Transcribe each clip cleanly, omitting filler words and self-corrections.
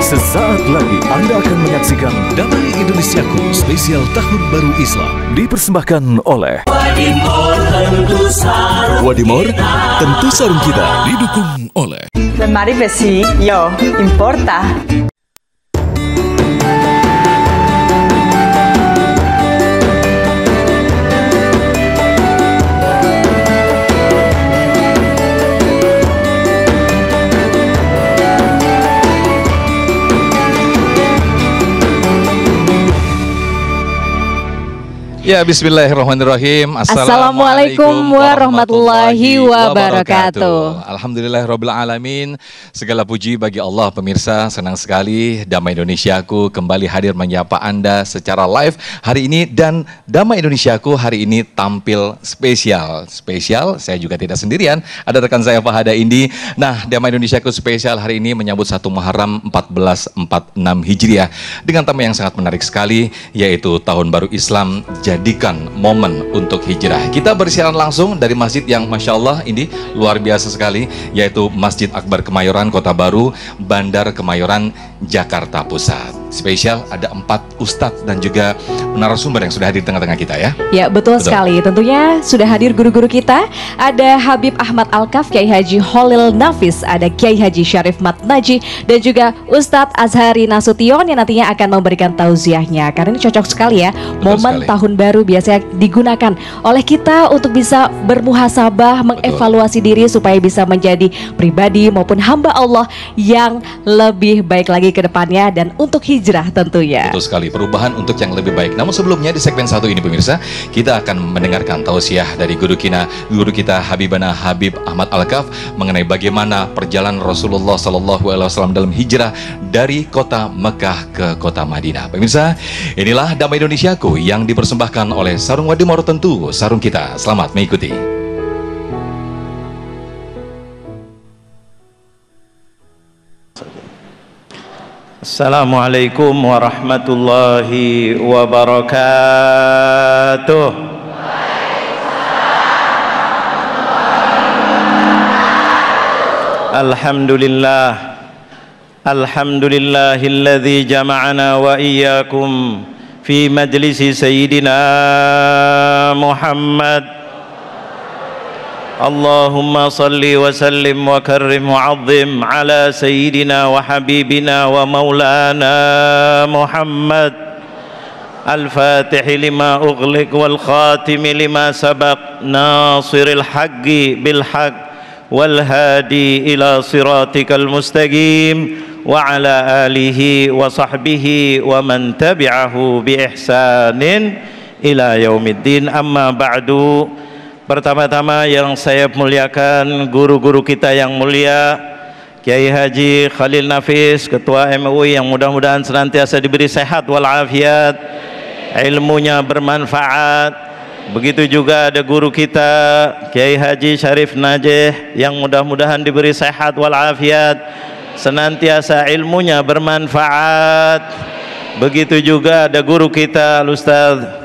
Sesaat lagi Anda akan menyaksikan Damai Indonesiaku spesial Tahun Baru Islam, dipersembahkan oleh Wadimor, tentu sarung kita, didukung oleh Lemari besi, yo, importa. Ya, bismillahirrahmanirrahim. Assalamualaikum warahmatullahi wabarakatuh. Alhamdulillahirabbil alamin. Segala puji bagi Allah. Pemirsa, senang sekali Damai Indonesiaku kembali hadir menyapa Anda secara live hari ini, dan Damai Indonesiaku hari ini tampil spesial. Saya juga tidak sendirian, ada rekan saya Fahada Indi. Nah, Damai Indonesiaku spesial hari ini menyambut 1 Muharram 1446 Hijriah dengan tema yang sangat menarik sekali, yaitu Tahun Baru Islam, jadikan momen untuk hijrah. Kita bersiaran langsung dari masjid yang Masya Allah ini luar biasa sekali, yaitu Masjid Akbar Kemayoran, Kota Baru, Bandar Kemayoran, Jakarta Pusat. Spesial ada 4 ustadz dan juga narasumber yang sudah hadir di tengah-tengah kita ya. Ya, betul sekali. Tentunya sudah hadir guru-guru kita. Ada Habib Ahmad Alkaf, Kiai Haji Holil Nafis, ada Kiai Haji Syarif Matnaji, dan juga Ustadz Azhari Nasution yang nantinya akan memberikan tausiahnya. Karena ini cocok sekali ya, momen tahun baru biasanya digunakan oleh kita untuk bisa bermuhasabah, mengevaluasi diri supaya bisa menjadi pribadi maupun hamba Allah yang lebih baik lagi ke depannya dan untuk hijrah tentunya. Betul sekali, perubahan untuk yang lebih baik. Namun sebelumnya di segmen 1 ini pemirsa, kita akan mendengarkan tausiah dari guru kita Habibana Habib Ahmad Alkaf mengenai bagaimana perjalanan Rasulullah SAW dalam hijrah dari kota Mekah ke kota Madinah. Pemirsa, inilah Damai Indonesiaku yang dipersembahkan oleh Sarung Wadimor, tentu sarung kita. Selamat mengikuti. Assalamualaikum warahmatullahi wabarakatuh. Alhamdulillah, alhamdulillahilladzi jama'ana wa iyyakum fi majlisi sayyidina Muhammad. Allahumma salli wa sallim wa karrim wa azim ala sayyidina wa habibina wa maulana Muhammad. Al-Fatih lima ughliq wal khatim lima sabaq, nasiril haqqi bil haqq wal hadi ila siratikal mustaqim, wa ala alihi wa sahbihi wa man tabi'ahu bi ihsanin ila yaumiddin. Amma ba'du. Pertama-tama yang saya muliakan guru-guru kita yang mulia, Kiai Haji Khalil Nafis, Ketua MUI, yang mudah-mudahan senantiasa diberi sehat walafiat, ilmunya bermanfaat. Begitu juga ada guru kita Kiai Haji Syarif Najih yang mudah-mudahan diberi sehat walafiat, senantiasa ilmunya bermanfaat. Begitu juga ada guru kita Ustaz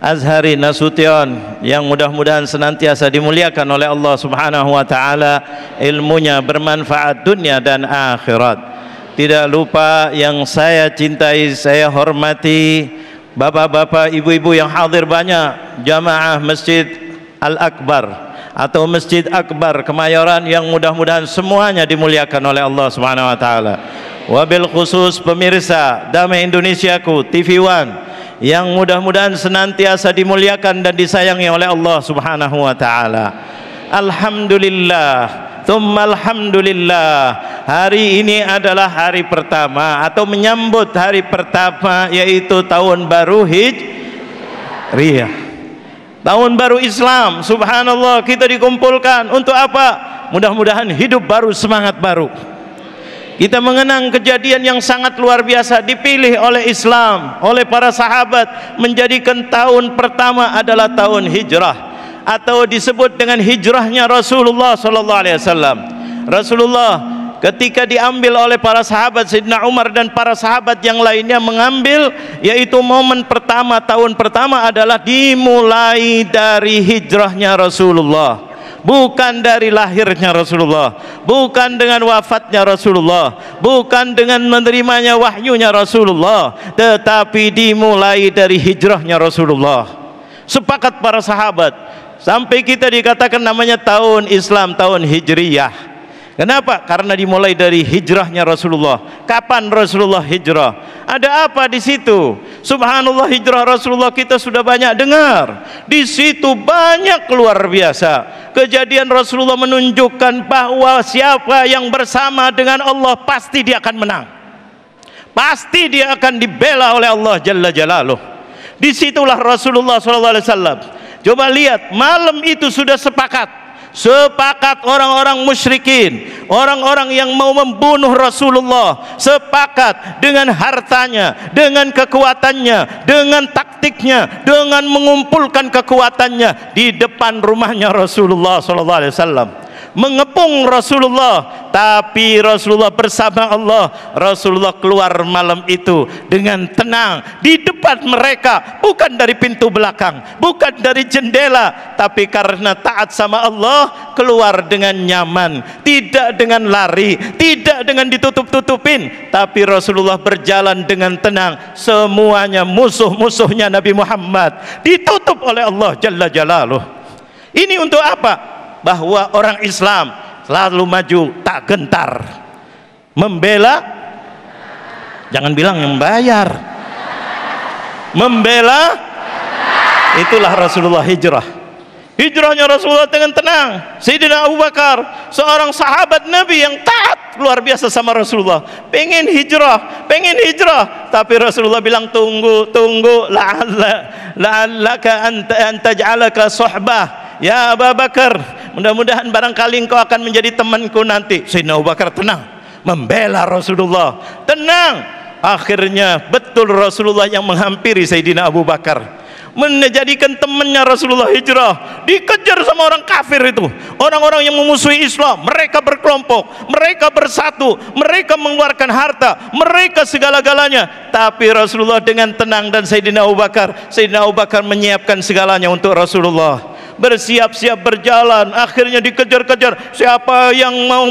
Azhari Nasution yang mudah-mudahan senantiasa dimuliakan oleh Allah Subhanahu wa taala, ilmunya bermanfaat dunia dan akhirat. Tidak lupa yang saya cintai, saya hormati bapak-bapak, ibu-ibu yang hadir banyak, jamaah Masjid Al-Akbar atau Masjid Akbar Kemayoran yang mudah-mudahan semuanya dimuliakan oleh Allah Subhanahu wa taala. Wabil khusus pemirsa Damai Indonesiaku TV One yang mudah-mudahan senantiasa dimuliakan dan disayangi oleh Allah Subhanahu wa taala. Alhamdulillah, tsumma alhamdulillah. Hari ini adalah hari pertama atau menyambut hari pertama, yaitu tahun baru Hijriah. Tahun baru Islam. Subhanallah, kita dikumpulkan untuk apa? Mudah-mudahan hidup baru, semangat baru. Kita mengenang kejadian yang sangat luar biasa, dipilih oleh Islam, oleh para sahabat, menjadikan tahun pertama adalah tahun hijrah, atau disebut dengan hijrahnya Rasulullah SAW. Rasulullah ketika diambil oleh para sahabat, Sayyidina Umar dan para sahabat yang lainnya mengambil, yaitu momen pertama, tahun pertama adalah dimulai dari hijrahnya Rasulullah. bukan dari lahirnya Rasulullah, bukan dengan wafatnya Rasulullah, bukan dengan menerimanya wahyunya Rasulullah, tetapi dimulai dari hijrahnya Rasulullah. Sepakat para sahabat, sampai kita dikatakan namanya tahun Islam, tahun Hijriyah. Kenapa? Karena dimulai dari hijrahnya Rasulullah. Kapan Rasulullah hijrah? Ada apa di situ? Subhanallah, hijrah Rasulullah kita sudah banyak dengar. Di situ banyak luar biasa. Kejadian Rasulullah menunjukkan bahwa siapa yang bersama dengan Allah pasti dia akan menang. Pasti dia akan dibela oleh Allah Jalla Jalaluh. Disitulah Rasulullah SAW. Coba lihat, malam itu sudah sepakat orang-orang musyrikin, orang-orang yang mau membunuh Rasulullah, sepakat dengan hartanya, dengan kekuatannya, dengan taktiknya, dengan mengumpulkan kekuatannya di depan rumahnya Rasulullah SAW, mengepung Rasulullah. Tapi Rasulullah bersama Allah. Rasulullah keluar malam itu dengan tenang di depan mereka, bukan dari pintu belakang, bukan dari jendela, tapi karena taat sama Allah keluar dengan nyaman, tidak dengan lari, tidak dengan ditutup-tutupin, tapi Rasulullah berjalan dengan tenang. Semuanya musuh-musuhnya Nabi Muhammad ditutup oleh Allah Jalla Jalaluh. Ini untuk apa? Bahwa orang Islam selalu maju, tak gentar, membela, jangan bilang yang bayar, membela. Itulah Rasulullah hijrah. Hijrahnya Rasulullah dengan tenang. Sayyidina Abu Bakar, seorang sahabat Nabi yang taat luar biasa sama Rasulullah, pengen hijrah, tapi Rasulullah bilang tunggu, la'allaka an taj'alaka suhbah ya Abu Bakar, mudah-mudahan barangkali engkau akan menjadi temanku nanti. Sayyidina Abu Bakar tenang, membela Rasulullah, tenang. Akhirnya betul Rasulullah yang menghampiri Sayyidina Abu Bakar, menjadikan temannya Rasulullah hijrah. Dikejar sama orang kafir itu, orang-orang yang memusuhi Islam. Mereka berkelompok, mereka bersatu, mereka mengeluarkan harta, mereka segala-galanya. Tapi Rasulullah dengan tenang, dan Sayyidina Abu Bakar menyiapkan segalanya untuk Rasulullah. Bersiap-siap berjalan. Akhirnya dikejar-kejar, siapa yang mau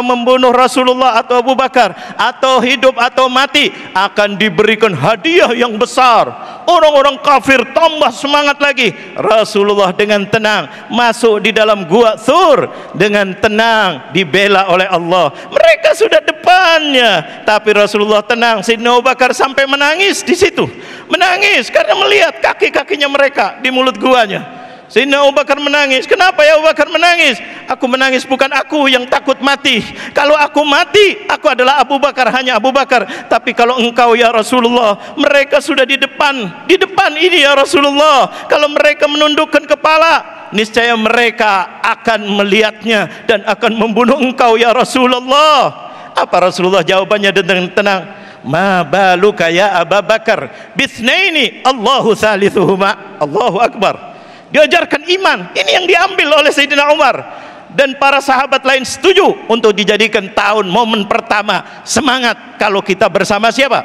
membunuh Rasulullah atau Abu Bakar, atau hidup atau mati, akan diberikan hadiah yang besar. Orang-orang kafir tambah semangat lagi. Rasulullah dengan tenang masuk di dalam gua Tsur, dengan tenang dibela oleh Allah. Mereka sudah depannya, tapi Rasulullah tenang. Sayyidina Abu Bakar sampai menangis di situ, menangis karena melihat kaki-kakinya mereka di mulut guanya. Sayyidina Abu Bakar menangis. Kenapa ya Abu Bakar menangis? Aku menangis bukan aku yang takut mati. Kalau aku mati, aku adalah Abu Bakar, hanya Abu Bakar. Tapi kalau engkau ya Rasulullah, mereka sudah di depan ini ya Rasulullah. Kalau mereka menundukkan kepala, niscaya mereka akan melihatnya dan akan membunuh engkau ya Rasulullah. Apa Rasulullah jawabannya dengan tenang? Ma baluka ya Abu Bakar bitsnaini Allahu thalithuhuma. Allahu Akbar. Diajarkan iman. Ini yang diambil oleh Sayyidina Umar, dan para sahabat lain setuju untuk dijadikan tahun momen pertama semangat. Kalau kita bersama siapa?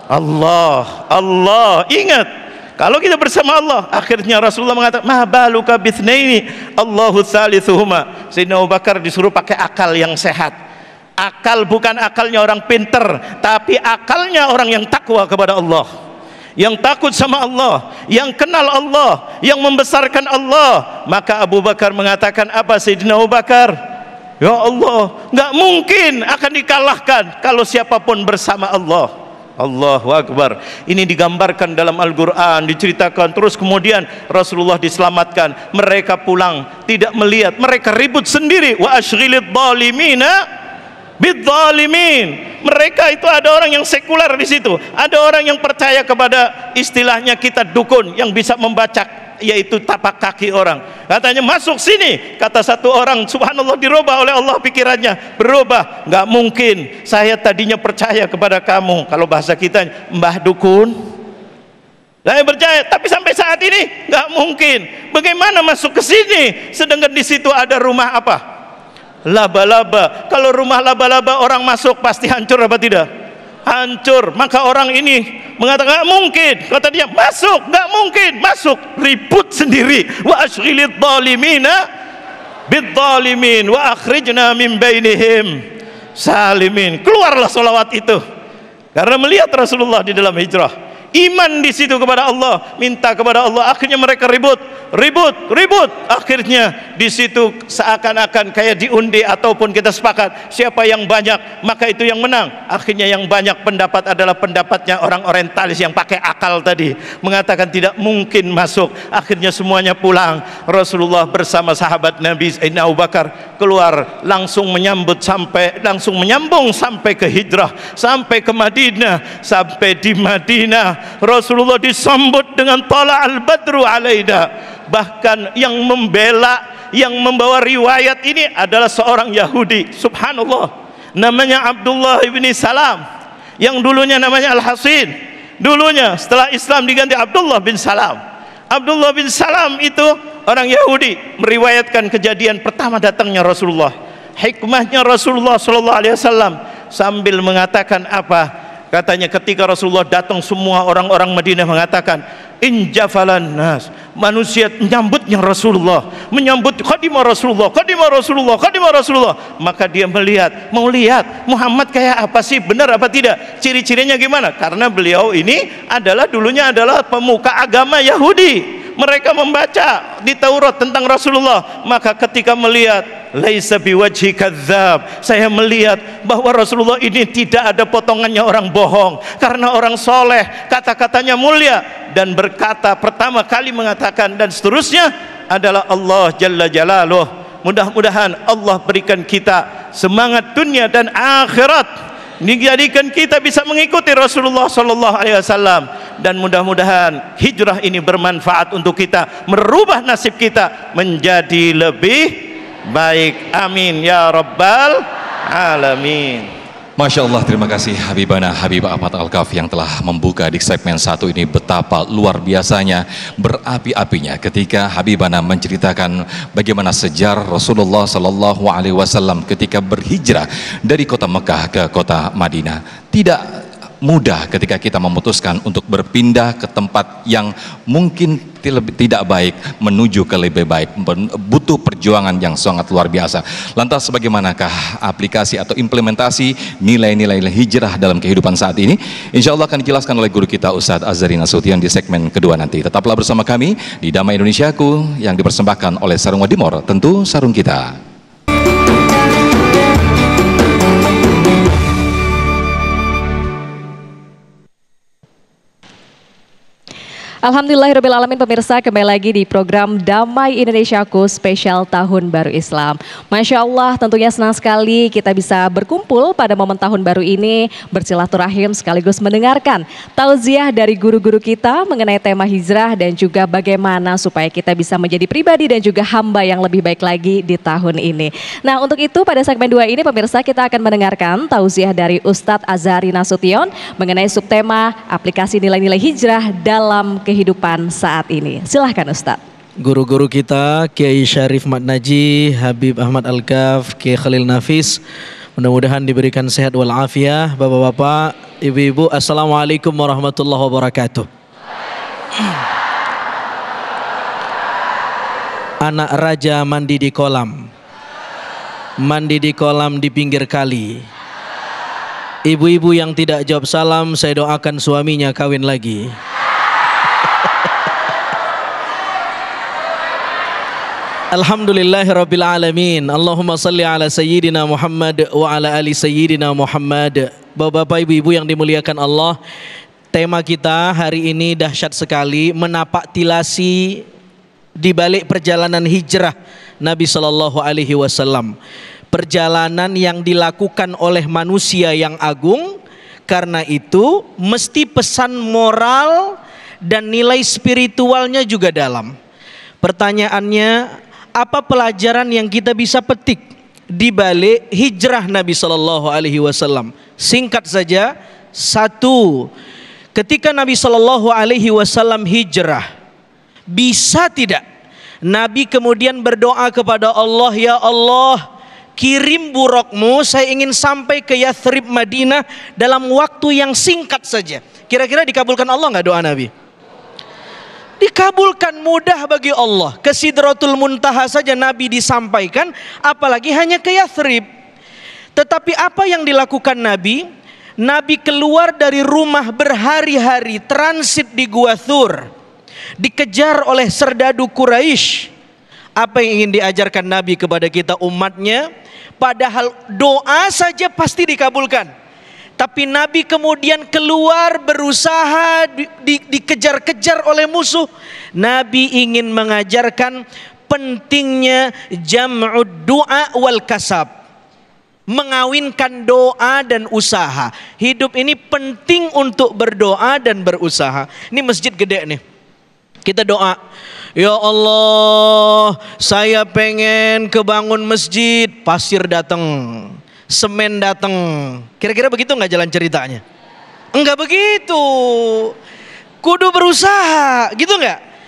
Allah. Ingat, kalau kita bersama Allah. Akhirnya Rasulullah mengatakan, ma baluka bitsnaini Allahu thalithuhuma. Sayyidina Abu Bakar disuruh pakai akal yang sehat. Akal bukan akalnya orang pinter, tapi akalnya orang yang takwa kepada Allah, yang takut sama Allah, yang kenal Allah, yang membesarkan Allah. Maka Abu Bakar mengatakan apa? Sayyidina Abu Bakar, ya Allah, nggak mungkin akan dikalahkan kalau siapapun bersama Allah. Allahu Akbar. Ini digambarkan dalam Al-Quran, diceritakan. Terus kemudian Rasulullah diselamatkan. Mereka pulang tidak melihat, mereka ribut sendiri. Wa ashghilid zalimina bidzalimin. Mereka itu ada orang yang sekuler di situ, ada orang yang percaya kepada istilahnya kita dukun yang bisa membaca, yaitu tapak kaki orang. Katanya masuk sini, kata satu orang, subhanallah, dirubah oleh Allah pikirannya, berubah. Nggak mungkin, saya tadinya percaya kepada kamu. Kalau bahasa kita, mbah dukun, saya percaya, tapi sampai saat ini nggak mungkin. Bagaimana masuk ke sini? Sedangkan di situ ada rumah apa? Laba-laba. Kalau rumah laba-laba orang masuk pasti hancur apa tidak? hancur. Maka orang ini mengatakan nggak mungkin, kata dia masuk, nggak mungkin masuk, ribut sendiri. Wa ashghilid zalimina bidzalimin wa akhrijna min bainihim salimin. Keluarlah solawat itu karena melihat Rasulullah di dalam hijrah, iman di situ kepada Allah, minta kepada Allah. Akhirnya mereka ribut. Akhirnya di situ seakan-akan kayak diundi ataupun kita sepakat siapa yang banyak maka itu yang menang. Akhirnya yang banyak pendapat adalah pendapatnya orang orientalis yang pakai akal tadi, mengatakan tidak mungkin masuk. Akhirnya semuanya pulang. Rasulullah bersama sahabat Nabi Sayyidina Abu Bakar keluar, langsung menyambung sampai ke hijrah, sampai ke Madinah. Sampai di Madinah Rasulullah disambut dengan tala'al badru alaina. Bahkan yang membela, yang membawa riwayat ini adalah seorang Yahudi, subhanallah, namanya Abdullah bin Salam, yang dulunya namanya Al-Hasin. Dulunya setelah Islam diganti Abdullah bin Salam. Abdullah bin Salam itu orang Yahudi, meriwayatkan kejadian pertama datangnya Rasulullah, hikmahnya Rasulullah SAW, sambil mengatakan apa? Katanya ketika Rasulullah datang, semua orang-orang Madinah mengatakan injafalan nas, manusia menyambutnya Rasulullah, menyambut khadimah Rasulullah. Maka dia mau lihat Muhammad kayak apa sih, benar apa tidak, ciri-cirinya gimana. Karena beliau ini dulunya adalah pemuka agama Yahudi, mereka membaca di Taurat tentang Rasulullah. Maka ketika melihat laisa biwajhi kadzab, saya melihat bahwa Rasulullah ini tidak ada potongannya orang bohong, karena orang soleh, kata-katanya mulia, dan berkata pertama kali mengatakan dan seterusnya adalah Allah Jalla Jalaluh. Mudah-mudahan Allah berikan kita semangat dunia dan akhirat, dijadikan kita bisa mengikuti Rasulullah SAW, dan mudah-mudahan hijrah ini bermanfaat untuk kita, merubah nasib kita menjadi lebih baik. Amin ya rabbal alamin. Masya Allah, terima kasih Habibana Habib Ahmad Alkaf yang telah membuka di segmen 1 ini betapa luar biasanya, berapi-apinya ketika Habibana menceritakan bagaimana sejarah Rasulullah Sallallahu Alaihi Wasallam ketika berhijrah dari kota Mekah ke kota Madinah. Tidak mudah ketika kita memutuskan untuk berpindah ke tempat yang mungkin tidak baik menuju ke lebih baik, butuh perjuangan yang sangat luar biasa. Lantas bagaimanakah aplikasi atau implementasi nilai-nilai hijrah dalam kehidupan saat ini? Insya Allah akan dijelaskan oleh guru kita Ustadz Azhari Nasution di segmen kedua nanti. Tetaplah bersama kami di Damai Indonesiaku yang dipersembahkan oleh Sarung Wadimor, tentu sarung kita. Alhamdulillahirrabbilalamin, pemirsa, kembali lagi di program Damai Indonesiaku spesial Tahun Baru Islam. Masya Allah, tentunya senang sekali kita bisa berkumpul pada momen Tahun Baru ini, bersilaturahim sekaligus mendengarkan tauziah dari guru-guru kita mengenai tema hijrah dan juga bagaimana supaya kita bisa menjadi pribadi dan juga hamba yang lebih baik lagi di tahun ini. Nah, untuk itu pada segmen 2 ini pemirsa kita akan mendengarkan tauziah dari Ustadz Azhari Nasution mengenai subtema aplikasi nilai-nilai hijrah dalam kehidupan saat ini. Silahkan Ustadz. Guru-guru kita Kiai Syarif Mat Naji, Habib Ahmad Alkaf, Kiai Khalil Nafis, mudah-mudahan diberikan sehat walafiat. Bapak-bapak, ibu-ibu, assalamualaikum warahmatullahi wabarakatuh. Anak raja mandi di kolam, mandi di kolam di pinggir kali. Ibu-ibu yang tidak jawab salam, saya doakan suaminya kawin lagi. Alhamdulillahirabbil alamin. Allahumma salli ala sayyidina Muhammad wa ala ali sayyidina Muhammad. Bapak-bapak, ibu-ibu yang dimuliakan Allah, tema kita hari ini dahsyat sekali, menapak tilasi di balik perjalanan hijrah Nabi sallallahu alaihi wasallam. Perjalanan yang dilakukan oleh manusia yang agung, karena itu mesti pesan moral dan nilai spiritualnya juga dalam. Pertanyaannya, apa pelajaran yang kita bisa petik di balik hijrah Nabi Sallallahu Alaihi Wasallam? Singkat saja, satu, ketika Nabi Sallallahu Alaihi Wasallam hijrah, bisa tidak Nabi kemudian berdoa kepada Allah, ya Allah, kirim burukmu, saya ingin sampai ke Yathrib Madinah dalam waktu yang singkat saja. Kira-kira dikabulkan Allah nggak doa Nabi? Dikabulkan, mudah bagi Allah. Ke Sidratul Muntaha saja Nabi disampaikan, apalagi hanya ke Yathrib. Tetapi apa yang dilakukan Nabi? Nabi keluar dari rumah berhari-hari, transit di Gua Thur, dikejar oleh serdadu Quraisy. Apa yang ingin diajarkan Nabi kepada kita umatnya? Padahal doa saja pasti dikabulkan. Tapi Nabi kemudian keluar berusaha dikejar-kejar oleh musuh. Nabi ingin mengajarkan pentingnya jam'ud du'a wal kasab. Mengawinkan doa dan usaha. Hidup ini penting untuk berdoa dan berusaha. Ini masjid gede nih. Kita doa, ya Allah, saya pengen kebangun masjid, pasir datang, semen datang. Kira-kira begitu nggak jalan ceritanya? Enggak begitu. Kudu berusaha, gitu nggak?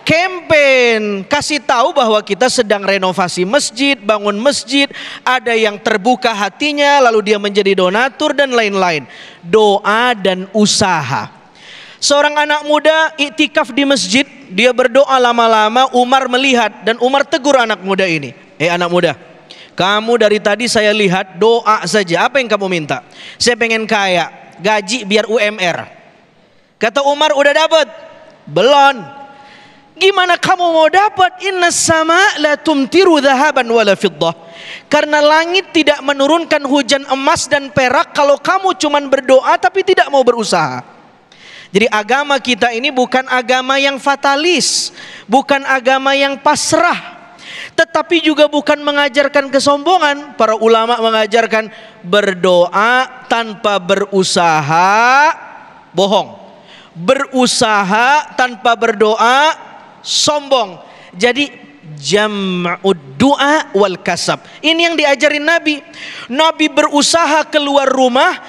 Campaign, kasih tahu bahwa kita sedang renovasi masjid, bangun masjid, ada yang terbuka hatinya, lalu dia menjadi donatur dan lain-lain. Doa dan usaha. Seorang anak muda iktikaf di masjid, dia berdoa lama-lama, Umar melihat dan Umar tegur anak muda ini. Anak muda, kamu dari tadi saya lihat doa saja, apa yang kamu minta? Saya pengen kaya, gaji biar UMR. Kata Umar, udah dapat? Belum. Gimana kamu mau dapat? Inna sama la tumtiru dhahaban wala fiddah. Karena langit tidak menurunkan hujan emas dan perak kalau kamu cuman berdoa tapi tidak mau berusaha. Jadi agama kita ini bukan agama yang fatalis, bukan agama yang pasrah, tetapi juga bukan mengajarkan kesombongan. Para ulama mengajarkan berdoa tanpa berusaha bohong, berusaha tanpa berdoa sombong. Jadi jam'ud du'a wal kasab. Ini yang diajarin Nabi. Nabi berusaha keluar rumah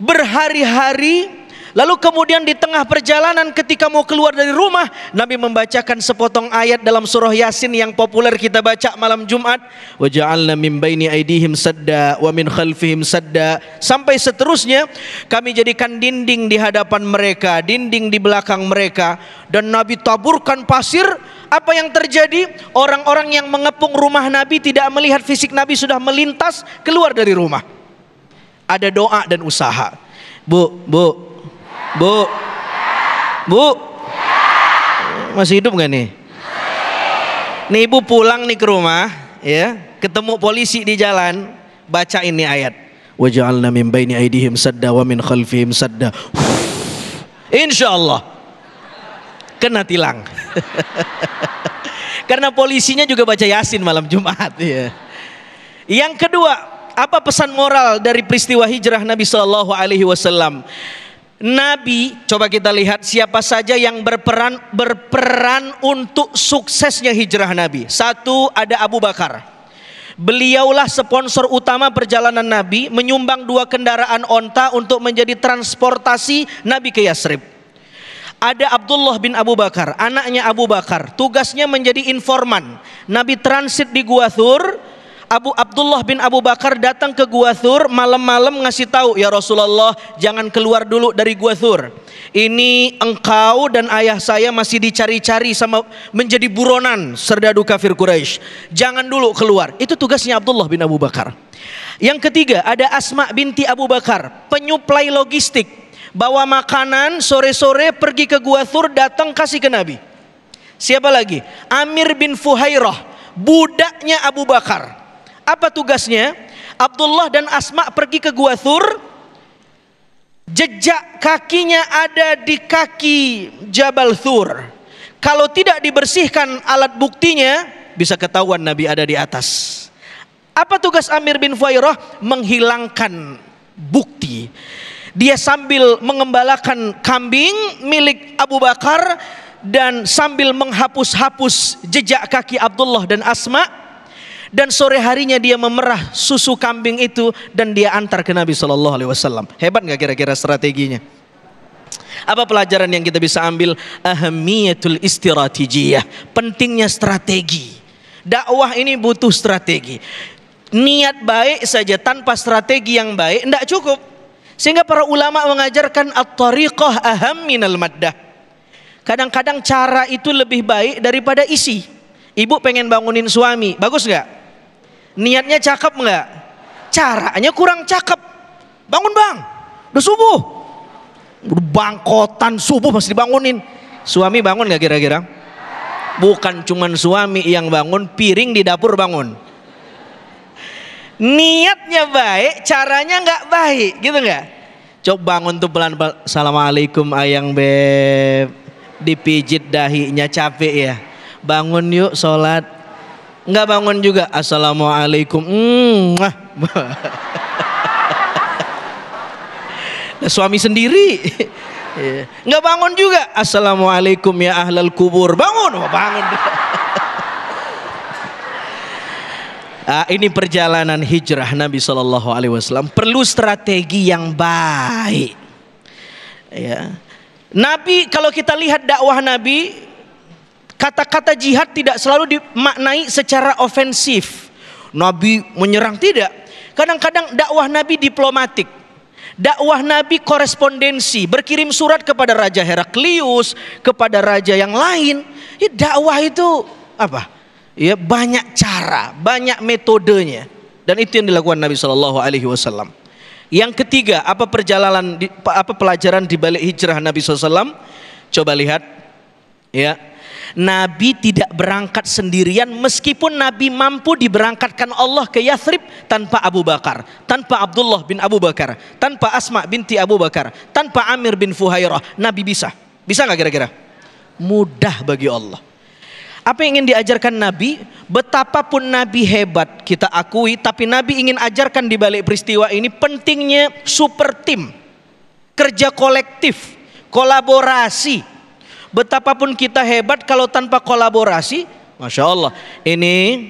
berhari-hari. Lalu kemudian di tengah perjalanan ketika mau keluar dari rumah, Nabi membacakan sepotong ayat dalam surah Yasin yang populer kita baca malam Jumat. Wa ja'alna min baini aydihim sadda wa min khalfihim sadda, sampai seterusnya. Kami jadikan dinding di hadapan mereka, dinding di belakang mereka, dan Nabi taburkan pasir. Apa yang terjadi? Orang-orang yang mengepung rumah Nabi tidak melihat fisik Nabi sudah melintas keluar dari rumah. Ada doa dan usaha. Bu, masih hidup nggak nih? Nih ibu pulang nih ke rumah, ya, ketemu polisi di jalan, baca ini ayat. Wa ja'alna min baini aydihim sadda wa min khalfihim sadda. Insyaallah kena tilang. Karena polisinya juga baca Yasin malam Jumat, ya. Yang kedua, apa pesan moral dari peristiwa hijrah Nabi Shallallahu Alaihi Wasallam? Nabi, coba kita lihat siapa saja yang berperan untuk suksesnya hijrah Nabi. Satu, ada Abu Bakar. Beliaulah sponsor utama perjalanan Nabi, menyumbang 2 kendaraan onta untuk menjadi transportasi Nabi ke Yathrib. Ada Abdullah bin Abu Bakar, anaknya Abu Bakar, tugasnya menjadi informan. Nabi transit di Gua Thur. Abdullah bin Abu Bakar datang ke Gua Thur malam-malam ngasih tahu, ya Rasulullah, jangan keluar dulu dari Gua Thur. Ini engkau dan ayah saya masih dicari-cari sama menjadi buronan serdadu kafir Quraisy. Jangan dulu keluar. Itu tugasnya Abdullah bin Abu Bakar. Yang ketiga, ada Asma binti Abu Bakar, penyuplai logistik. Bawa makanan, sore-sore pergi ke Gua Thur, datang kasih ke Nabi. Siapa lagi? Amir bin Fuhairah, budaknya Abu Bakar. Apa tugasnya? Abdullah dan Asma pergi ke Gua Thur. Jejak kakinya ada di kaki Jabal Thur. Kalau tidak dibersihkan alat buktinya, bisa ketahuan Nabi ada di atas. Apa tugas Amir bin Fuhairah? Menghilangkan bukti. Dia sambil mengembalakan kambing milik Abu Bakar dan sambil menghapus-hapus jejak kaki Abdullah dan Asma. Dan sore harinya dia memerah susu kambing itu dan dia antar ke Nabi SAW. Hebat nggak kira-kira strateginya? Apa pelajaran yang kita bisa ambil? Ahamiyatul istiratijiyah, pentingnya strategi. Dakwah ini butuh strategi. Niat baik saja tanpa strategi yang baik tidak cukup. Sehingga para ulama mengajarkan at-tariqah aham minal maddah. Kadang-kadang cara itu lebih baik daripada isi. Ibu pengen bangunin suami, bagus nggak? Niatnya cakep nggak? Caranya kurang cakep. Bangun bang, udah subuh. Udah bangkotan subuh masih dibangunin. Suami bangun nggak kira-kira? Bukan cuman suami yang bangun, piring di dapur bangun. Niatnya baik, caranya nggak baik, gitu nggak? Coba bangun tuh pelan-pelan. Assalamualaikum ayang beb. Dipijit dahinya, capek ya. Bangun yuk sholat. Nggak bangun juga. Assalamualaikum. Suami sendiri. Nggak bangun juga. Assalamualaikum ya ahlal kubur. Bangun, bangun. Ini perjalanan hijrah Nabi SAW perlu strategi yang baik. Ya. Nabi, kalau kita lihat dakwah Nabi, kata-kata jihad tidak selalu dimaknai secara ofensif. Nabi menyerang, tidak. Kadang-kadang dakwah Nabi diplomatik. Dakwah Nabi korespondensi, berkirim surat kepada Raja Heraklius, kepada raja yang lain. Ya, dakwah itu apa? Ya, banyak cara, banyak metodenya, dan itu yang dilakukan Nabi SAW. Yang ketiga, apa pelajaran di balik hijrah Nabi SAW? Coba lihat, ya, Nabi tidak berangkat sendirian, meskipun Nabi mampu diberangkatkan Allah ke Yathrib tanpa Abu Bakar, tanpa Abdullah bin Abu Bakar, tanpa Asma binti Abu Bakar, tanpa Amir bin Fuhairah. Nabi bisa nggak kira-kira? Mudah bagi Allah. Apa yang ingin diajarkan Nabi? Betapapun Nabi hebat kita akui, tapi Nabi ingin ajarkan di balik peristiwa ini pentingnya super tim, kerja kolektif, kolaborasi. Betapapun kita hebat, kalau tanpa kolaborasi, Masya Allah, ini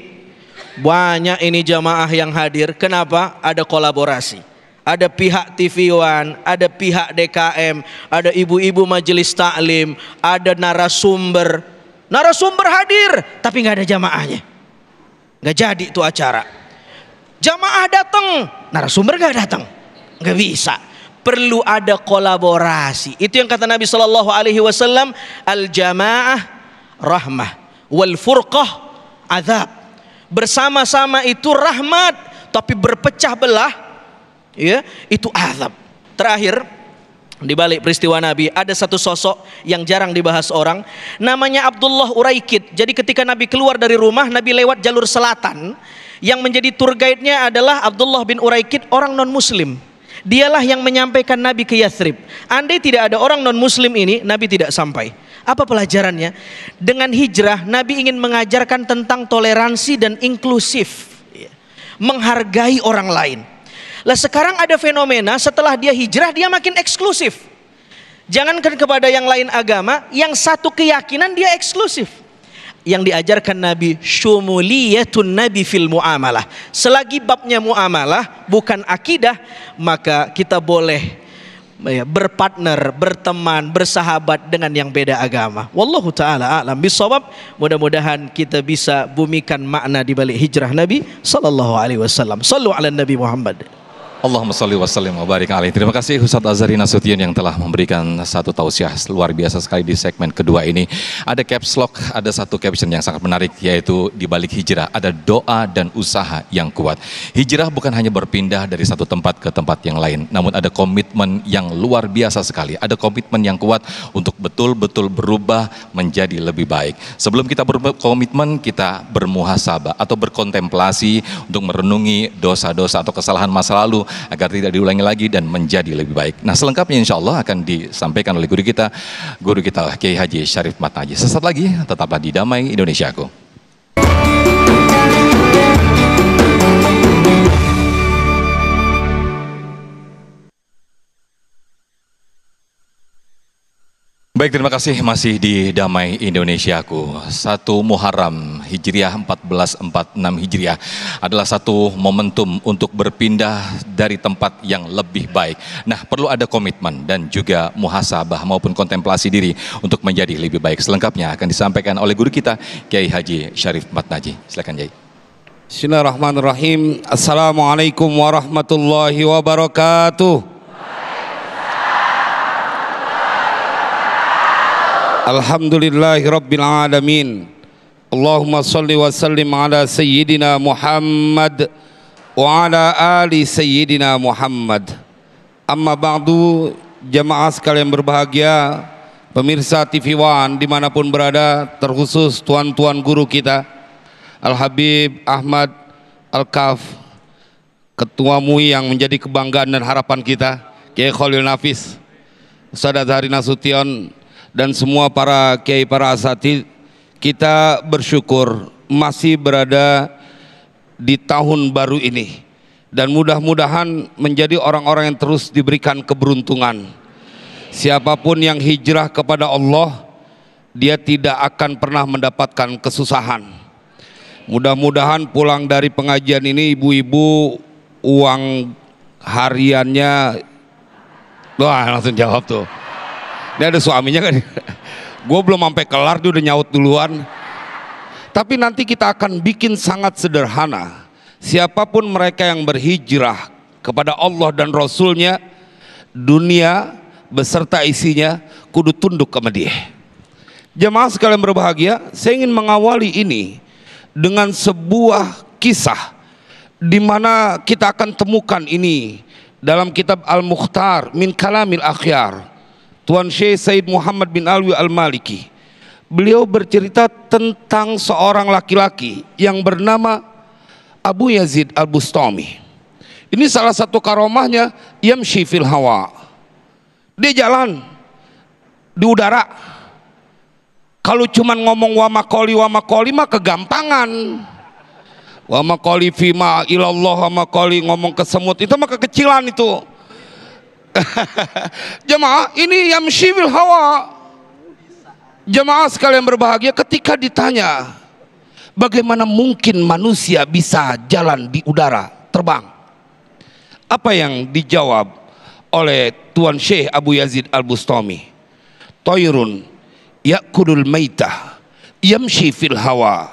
banyak ini jamaah yang hadir. Kenapa? Ada kolaborasi. Ada pihak TV One, ada pihak DKM, ada ibu-ibu majelis taklim, ada narasumber hadir, tapi nggak ada jamaahnya, nggak jadi itu acara. Jamaah datang, narasumber nggak datang, nggak bisa. Perlu ada kolaborasi. Itu yang kata Nabi SAW, al jamaah rahmah, wal furqah azab. Bersama-sama itu rahmat, tapi berpecah belah, ya, itu azab. Terakhir, di balik peristiwa Nabi ada satu sosok yang jarang dibahas orang, namanya Abdullah Uraikid. Jadi ketika Nabi keluar dari rumah, Nabi lewat jalur selatan. Yang menjadi tour guide-nya adalah Abdullah bin Uraikid, orang non-muslim. Dialah yang menyampaikan Nabi ke Yathrib. Andai tidak ada orang non-muslim ini, Nabi tidak sampai. Apa pelajarannya? Dengan hijrah, Nabi ingin mengajarkan tentang toleransi dan inklusif, menghargai orang lain. Lah sekarang ada fenomena setelah dia hijrah, dia makin eksklusif. Jangankan kepada yang lain agama, yang satu keyakinan dia eksklusif. Yang diajarkan Nabi, syumuliyatun Nabi fil muamalah. Selagi babnya muamalah, bukan akidah, maka kita boleh berpartner, berteman, bersahabat dengan yang beda agama. Wallahu ta'ala a'lam bishawab. Mudah-mudahan kita bisa bumikan makna di balik hijrah Nabi sallallahu alaihi wasallam. Sallu ala Nabi Muhammad. Allahumma sholli wa sallim wa barik alaihi. Terima kasih Ustaz Azhari Nasution yang telah memberikan satu tausiah luar biasa sekali di segmen kedua ini. Ada caps lock, ada satu caption yang sangat menarik, yaitu di balik hijrah ada doa dan usaha yang kuat. Hijrah bukan hanya berpindah dari satu tempat ke tempat yang lain, namun ada komitmen yang luar biasa sekali. Ada komitmen yang kuat untuk betul-betul berubah menjadi lebih baik. Sebelum kita berkomitmen, kita bermuhasabah atau berkontemplasi untuk merenungi dosa-dosa atau kesalahan masa lalu agar tidak diulangi lagi dan menjadi lebih baik. Nah, selengkapnya insya Allah akan disampaikan oleh guru kita Kiai Haji Syarif Mat Naji. Sesaat lagi tetaplah di Damai Indonesiaku. Baik, terima kasih, masih di Damai Indonesiaku. 1 Muharram Hijriah 1446 Hijriah adalah satu momentum untuk berpindah dari tempat yang lebih baik. Nah, perlu ada komitmen dan juga muhasabah maupun kontemplasi diri untuk menjadi lebih baik. Selengkapnya akan disampaikan oleh guru kita Kiai Haji Syarif Mat Naji. Silakan Kiai. Bismillahirrahmanirrahim. Assalamualaikum warahmatullahi wabarakatuh. Alhamdulillahi rabbil alamin. Allahumma salli wa sallim ala sayyidina Muhammad wa ala ali sayyidina Muhammad. Amma ba'du, jamaah sekalian berbahagia, pemirsa TV One dimanapun berada, terkhusus tuan-tuan guru kita Al-Habib Ahmad Al-Kaf, Ketua MUI yang menjadi kebanggaan dan harapan kita, Kiai Khalil Nafis, Ustaz Azhari Nasution, dan semua para kiai, para asatidz. Kita bersyukur masih berada di tahun baru ini, dan mudah-mudahan menjadi orang-orang yang terus diberikan keberuntungan. Siapapun yang hijrah kepada Allah, dia tidak akan pernah mendapatkan kesusahan. Mudah-mudahan pulang dari pengajian ini ibu-ibu uang hariannya, wah langsung jawab tuh. Ini ada suaminya kan? Gue belum sampai kelar dia udah nyaut duluan. Tapi nanti kita akan bikin sangat sederhana. Siapapun mereka yang berhijrah kepada Allah dan Rasulnya, dunia beserta isinya kudu tunduk sama dia. Jemaah sekalian berbahagia, saya ingin mengawali ini dengan sebuah kisah di mana kita akan temukan ini dalam kitab Al-Mukhtar min Kalamil Akhyar, Tuan Syekh Said Muhammad bin Alwi Al-Maliki. Beliau bercerita tentang seorang laki-laki yang bernama Abu Yazid Al-Bustami. Ini salah satu karomahnya, yamshi fil hawa. Dia jalan di udara. Kalau cuman ngomong wa makoli mah kegampangan. Wa makoli fima ilallah, wa makoli ngomong ke semut itu mah kekecilan itu. Jemaah, ini yamshi fil hawa. Jemaah sekalian berbahagia, ketika ditanya bagaimana mungkin manusia bisa jalan di udara, terbang, apa yang dijawab oleh Tuan Syekh Abu Yazid Al-Bustami? Toyrun yakulul maitah yamshi fil hawa.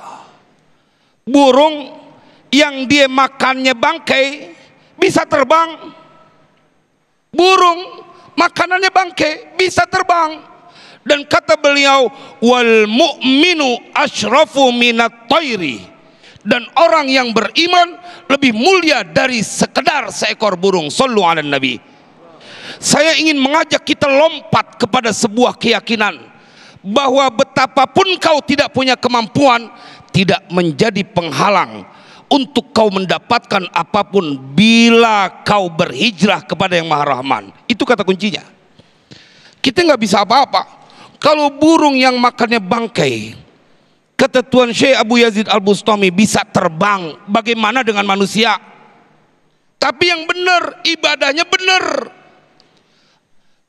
Burung yang dia makannya bangkai bisa terbang. Burung makanannya bangkai bisa terbang. Dan kata beliau, wal mu'minu asyrafu minat tayri. Dan orang yang beriman lebih mulia dari sekedar seekor burung. Sallu ala nabi. Saya ingin mengajak kita lompat kepada sebuah keyakinan bahwa betapapun kau tidak punya kemampuan, tidak menjadi penghalang untuk kau mendapatkan apapun bila kau berhijrah kepada yang Maha Rahman. Itu kata kuncinya. Kita nggak bisa apa-apa. Kalau burung yang makannya bangkai, kata Tuan Syekh Abu Yazid Al-Bustami, bisa terbang, bagaimana dengan manusia? Tapi yang benar, ibadahnya benar,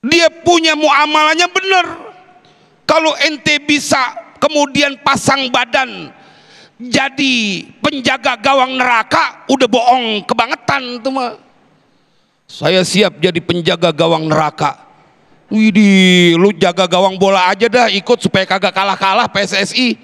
dia punya muamalahnya benar. Kalau ente bisa kemudian pasang badan jadi penjaga gawang neraka, udah bohong kebangetan tuh mah. Saya siap jadi penjaga gawang neraka. Widih, lu jaga gawang bola aja dah, ikut supaya kagak kalah-kalah PSSI.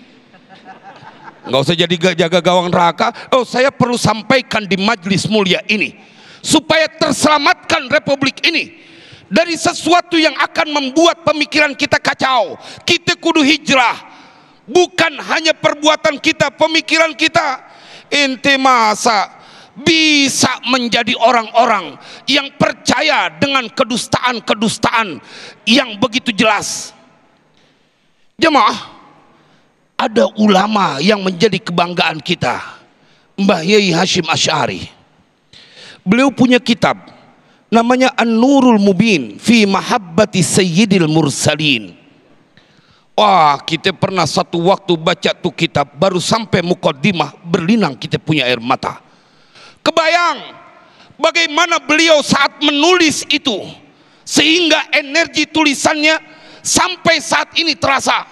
Nggak usah jadi jaga gawang neraka. Oh, saya perlu sampaikan di majlis mulia ini supaya terselamatkan republik ini dari sesuatu yang akan membuat pemikiran kita kacau. Kita kudu hijrah. Bukan hanya perbuatan kita, pemikiran kita. Ente masa bisa menjadi orang-orang yang percaya dengan kedustaan-kedustaan yang begitu jelas. Jemaah, ada ulama yang menjadi kebanggaan kita, Mbah Yai Hashim Asy'ari. Beliau punya kitab namanya An-Nurul Mubin fi Mahabbati Sayyidil Mursalin. Wah, kita pernah satu waktu baca tuh kitab, baru sampai mukaddimah berlinang kita punya air mata. Kebayang bagaimana beliau saat menulis itu, sehingga energi tulisannya sampai saat ini terasa.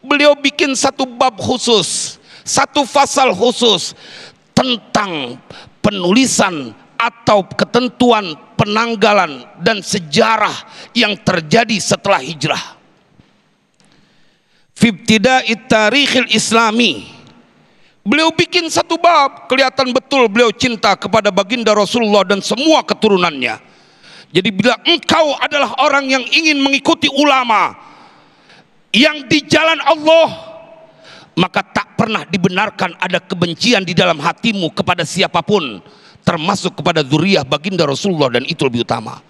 Beliau bikin satu bab khusus, satu fasal khusus tentang penulisan atau ketentuan penanggalan dan sejarah yang terjadi setelah hijrah. Fi ibtida'it tarikhil islami Beliau bikin satu bab, kelihatan betul beliau cinta kepada baginda Rasulullah dan semua keturunannya. Jadi bila engkau adalah orang yang ingin mengikuti ulama yang di jalan Allah, maka tak pernah dibenarkan ada kebencian di dalam hatimu kepada siapapun, termasuk kepada zuriyah baginda Rasulullah, dan itu lebih utama.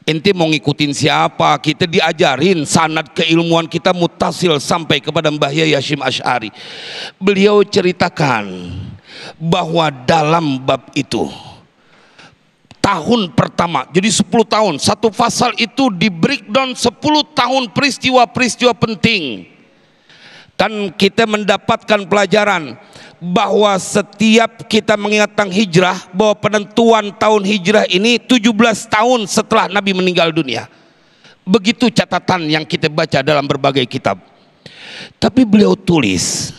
Ente mau ngikutin siapa? Kita diajarin sanad keilmuan kita mutasil sampai kepada Mbah Yai Hasyim Asy'ari. Beliau ceritakan bahwa dalam bab itu tahun pertama, jadi 10 tahun, satu pasal itu di breakdown 10 tahun peristiwa-peristiwa penting. Kan kita mendapatkan pelajaran bahwa setiap kita mengingat tentang hijrah, bahwa penentuan tahun hijrah ini 17 tahun setelah Nabi meninggal dunia. Begitu catatan yang kita baca dalam berbagai kitab. Tapi beliau tulis,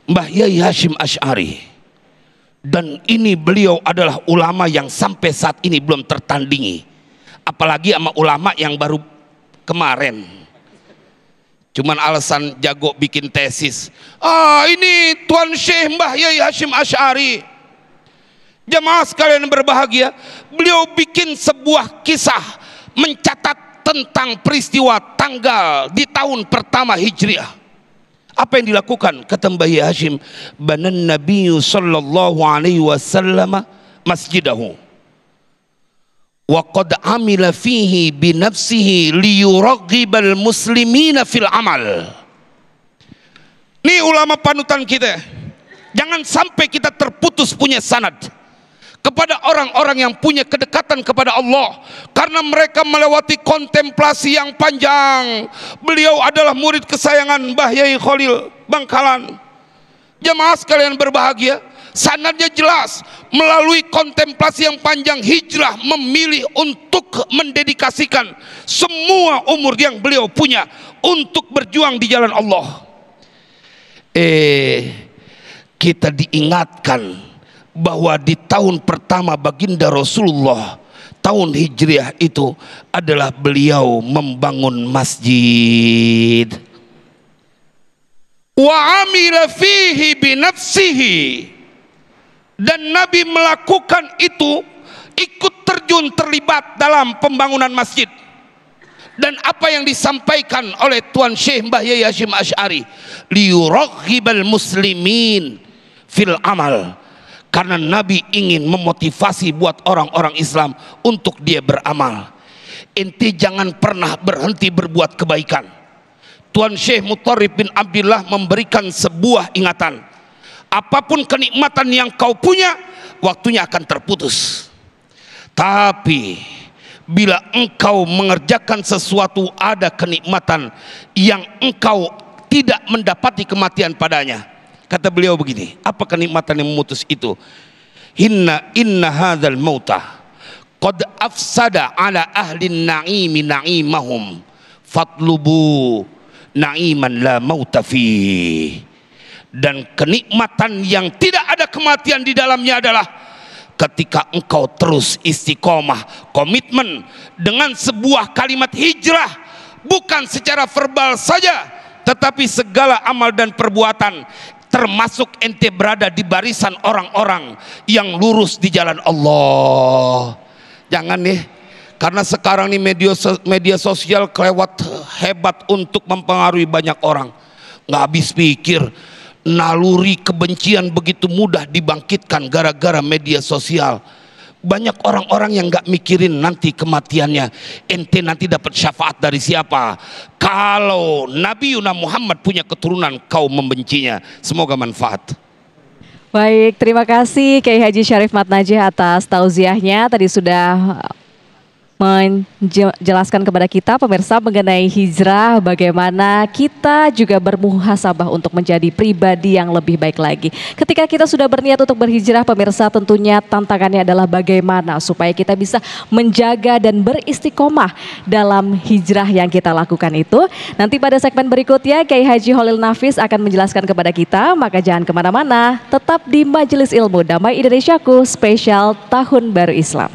Mbah Yai Hasyim Asy'ari, dan ini beliau adalah ulama yang sampai saat ini belum tertandingi, apalagi sama ulama yang baru kemarin. Cuman alasan jago bikin tesis. Ini Tuan Syekh Mbah Yai Hasyim Asy'ari. Jamaah sekalian berbahagia, beliau bikin sebuah kisah mencatat tentang peristiwa tanggal di tahun pertama Hijriah. Apa yang dilakukan? Kata Mbah Yai Hasyim, banan Nabi sallallahu alaihi wasallam masjidahu wa qad amila fihi bi nafsihi liyuraghibal muslimina fil amal. Ini ulama panutan kita. Jangan sampai kita terputus punya sanad kepada orang-orang yang punya kedekatan kepada Allah, karena mereka melewati kontemplasi yang panjang. Beliau adalah murid kesayangan Mbah Yai Khalil Bangkalan. Jamaah sekalian berbahagia, sanadnya jelas, melalui kontemplasi yang panjang hijrah memilih untuk mendedikasikan semua umur yang beliau punya untuk berjuang di jalan Allah. Kita diingatkan bahwa di tahun pertama baginda Rasulullah, tahun Hijriah itu adalah beliau membangun masjid. Wa amila fihi binafsihi, dan Nabi melakukan itu, ikut terjun terlibat dalam pembangunan masjid. Dan apa yang disampaikan oleh Tuan Syekh Mbah Yai Hasyim Asy'ari, liyuraghibal muslimin fil amal, karena Nabi ingin memotivasi buat orang-orang Islam untuk dia beramal. Ente jangan pernah berhenti berbuat kebaikan. Tuan Syekh Mutharrif bin Abdullah memberikan sebuah ingatan, apapun kenikmatan yang kau punya, waktunya akan terputus. Tapi bila engkau mengerjakan sesuatu, ada kenikmatan yang engkau tidak mendapati kematian padanya. Kata beliau begini, apa kenikmatan yang memutus itu? Inna hadzal mauta qad afsada ala ahli na'imi na'imahum fatlubu na'iman la mauta fi. Dan kenikmatan yang tidak ada kematian di dalamnya adalah ketika engkau terus istiqomah, komitmen dengan sebuah kalimat hijrah, bukan secara verbal saja, tetapi segala amal dan perbuatan, termasuk ente berada di barisan orang-orang yang lurus di jalan Allah. Jangan nih, karena sekarang nih media sosial kelewat hebat untuk mempengaruhi banyak orang. Nggak habis pikir, naluri kebencian begitu mudah dibangkitkan gara-gara media sosial. Banyak orang-orang yang nggak mikirin nanti kematiannya, ente nanti dapat syafaat dari siapa. Kalau Nabi Muhammad punya keturunan, kau membencinya. Semoga manfaat. Baik, terima kasih Kiai Haji Syarif Mat Najih atas tauziahnya. Tadi sudah menjelaskan kepada kita pemirsa mengenai hijrah, bagaimana kita juga bermuhasabah untuk menjadi pribadi yang lebih baik lagi. Ketika kita sudah berniat untuk berhijrah, pemirsa, tentunya tantangannya adalah bagaimana supaya kita bisa menjaga dan beristiqomah dalam hijrah yang kita lakukan itu. Nanti pada segmen berikutnya Kiai Haji Khalil Nafis akan menjelaskan kepada kita, maka jangan kemana-mana, tetap di Majelis Ilmu Damai Indonesiaku spesial Tahun Baru Islam.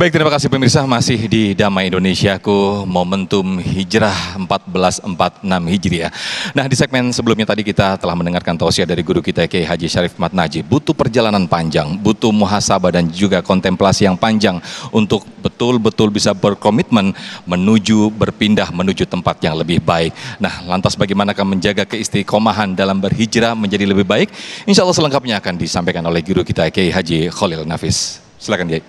Baik, terima kasih pemirsa, masih di Damai Indonesiaku, momentum hijrah 1446 Hijriah. Nah, di segmen sebelumnya tadi kita telah mendengarkan tausiah dari guru kita Kiai Haji Syarif Mat Naji. Butuh perjalanan panjang, butuh muhasabah dan juga kontemplasi yang panjang untuk betul-betul bisa berkomitmen berpindah menuju tempat yang lebih baik. Nah, lantas bagaimanakah menjaga keistiqomahan dalam berhijrah menjadi lebih baik? Insya Allah selengkapnya akan disampaikan oleh guru kita Kiai Haji Khalil Nafis. Silakan Kiai.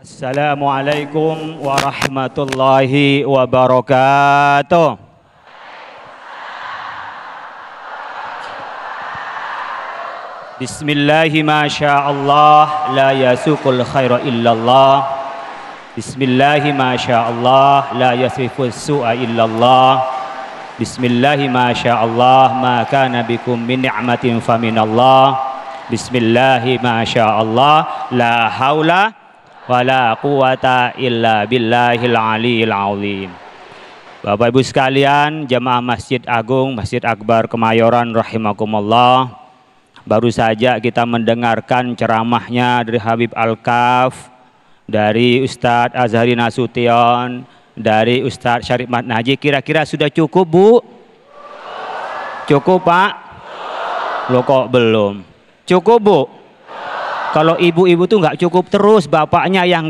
Assalamualaikum warahmatullahi wabarakatuh. Bismillahi masyaallah la yasuqul khaira illallah. Bismillahi masyaallah la yasrifus su'a illallah. Bismillahi masyaallah ma kana bikum min ni'matin faminallah. Bismillahi masyaallah la haula wala quwata illa billahil aliyil azim. Bapak Ibu sekalian, jemaah Masjid Agung, Masjid Akbar Kemayoran rahimakumullah. Baru saja kita mendengarkan ceramahnya dari Habib Alkaf, dari Ustadz Azhari Nasution, dari Ustadz Syarif Mat Naji. Kira-kira sudah cukup, Bu? Cukup, Pak? Loh kok belum? Cukup, Bu? Kalau ibu-ibu tuh nggak cukup terus, bapaknya yang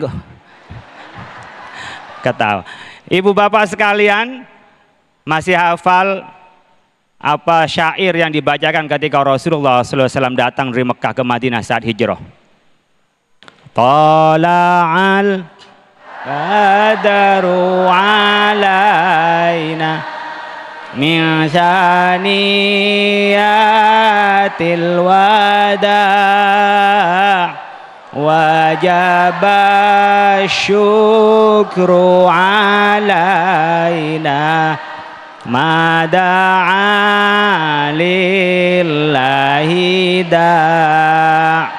ketawa. Ibu bapak sekalian, masih hafal apa syair yang dibacakan ketika Rasulullah SAW datang dari Mekah ke Madinah saat hijrah? Tala'al qadaru alaina min saniyatil wada' wajaba syukru alaina mada'a lillahi da'.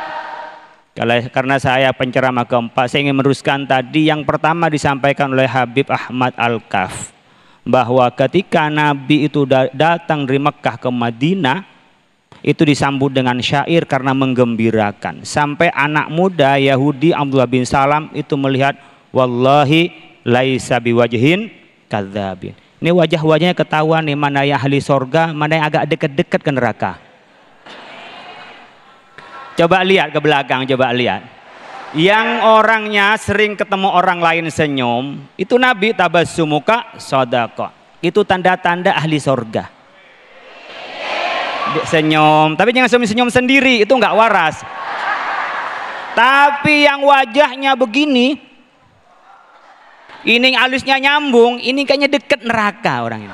Karena saya penceramah keempat, saya ingin meneruskan tadi yang pertama disampaikan oleh Habib Ahmad Al-Kaf, bahwa ketika Nabi itu datang dari Mekah ke Madinah, itu disambut dengan syair karena menggembirakan. Sampai anak muda Yahudi Abdullah bin Salam itu melihat, wallahi laisa biwajhin kadzabin. Ini wajah-wajahnya ketahuan nih, mana yang ahli sorga, mana yang agak dekat-dekat ke neraka. Coba lihat ke belakang, coba lihat. Yang orangnya sering ketemu orang lain senyum, itu Nabi tabassumuka shadaqah. Itu tanda-tanda ahli sorga. Senyum, tapi jangan senyum sendiri, itu nggak waras. Tapi yang wajahnya begini, ini alisnya nyambung, ini kayaknya deket neraka orang ini.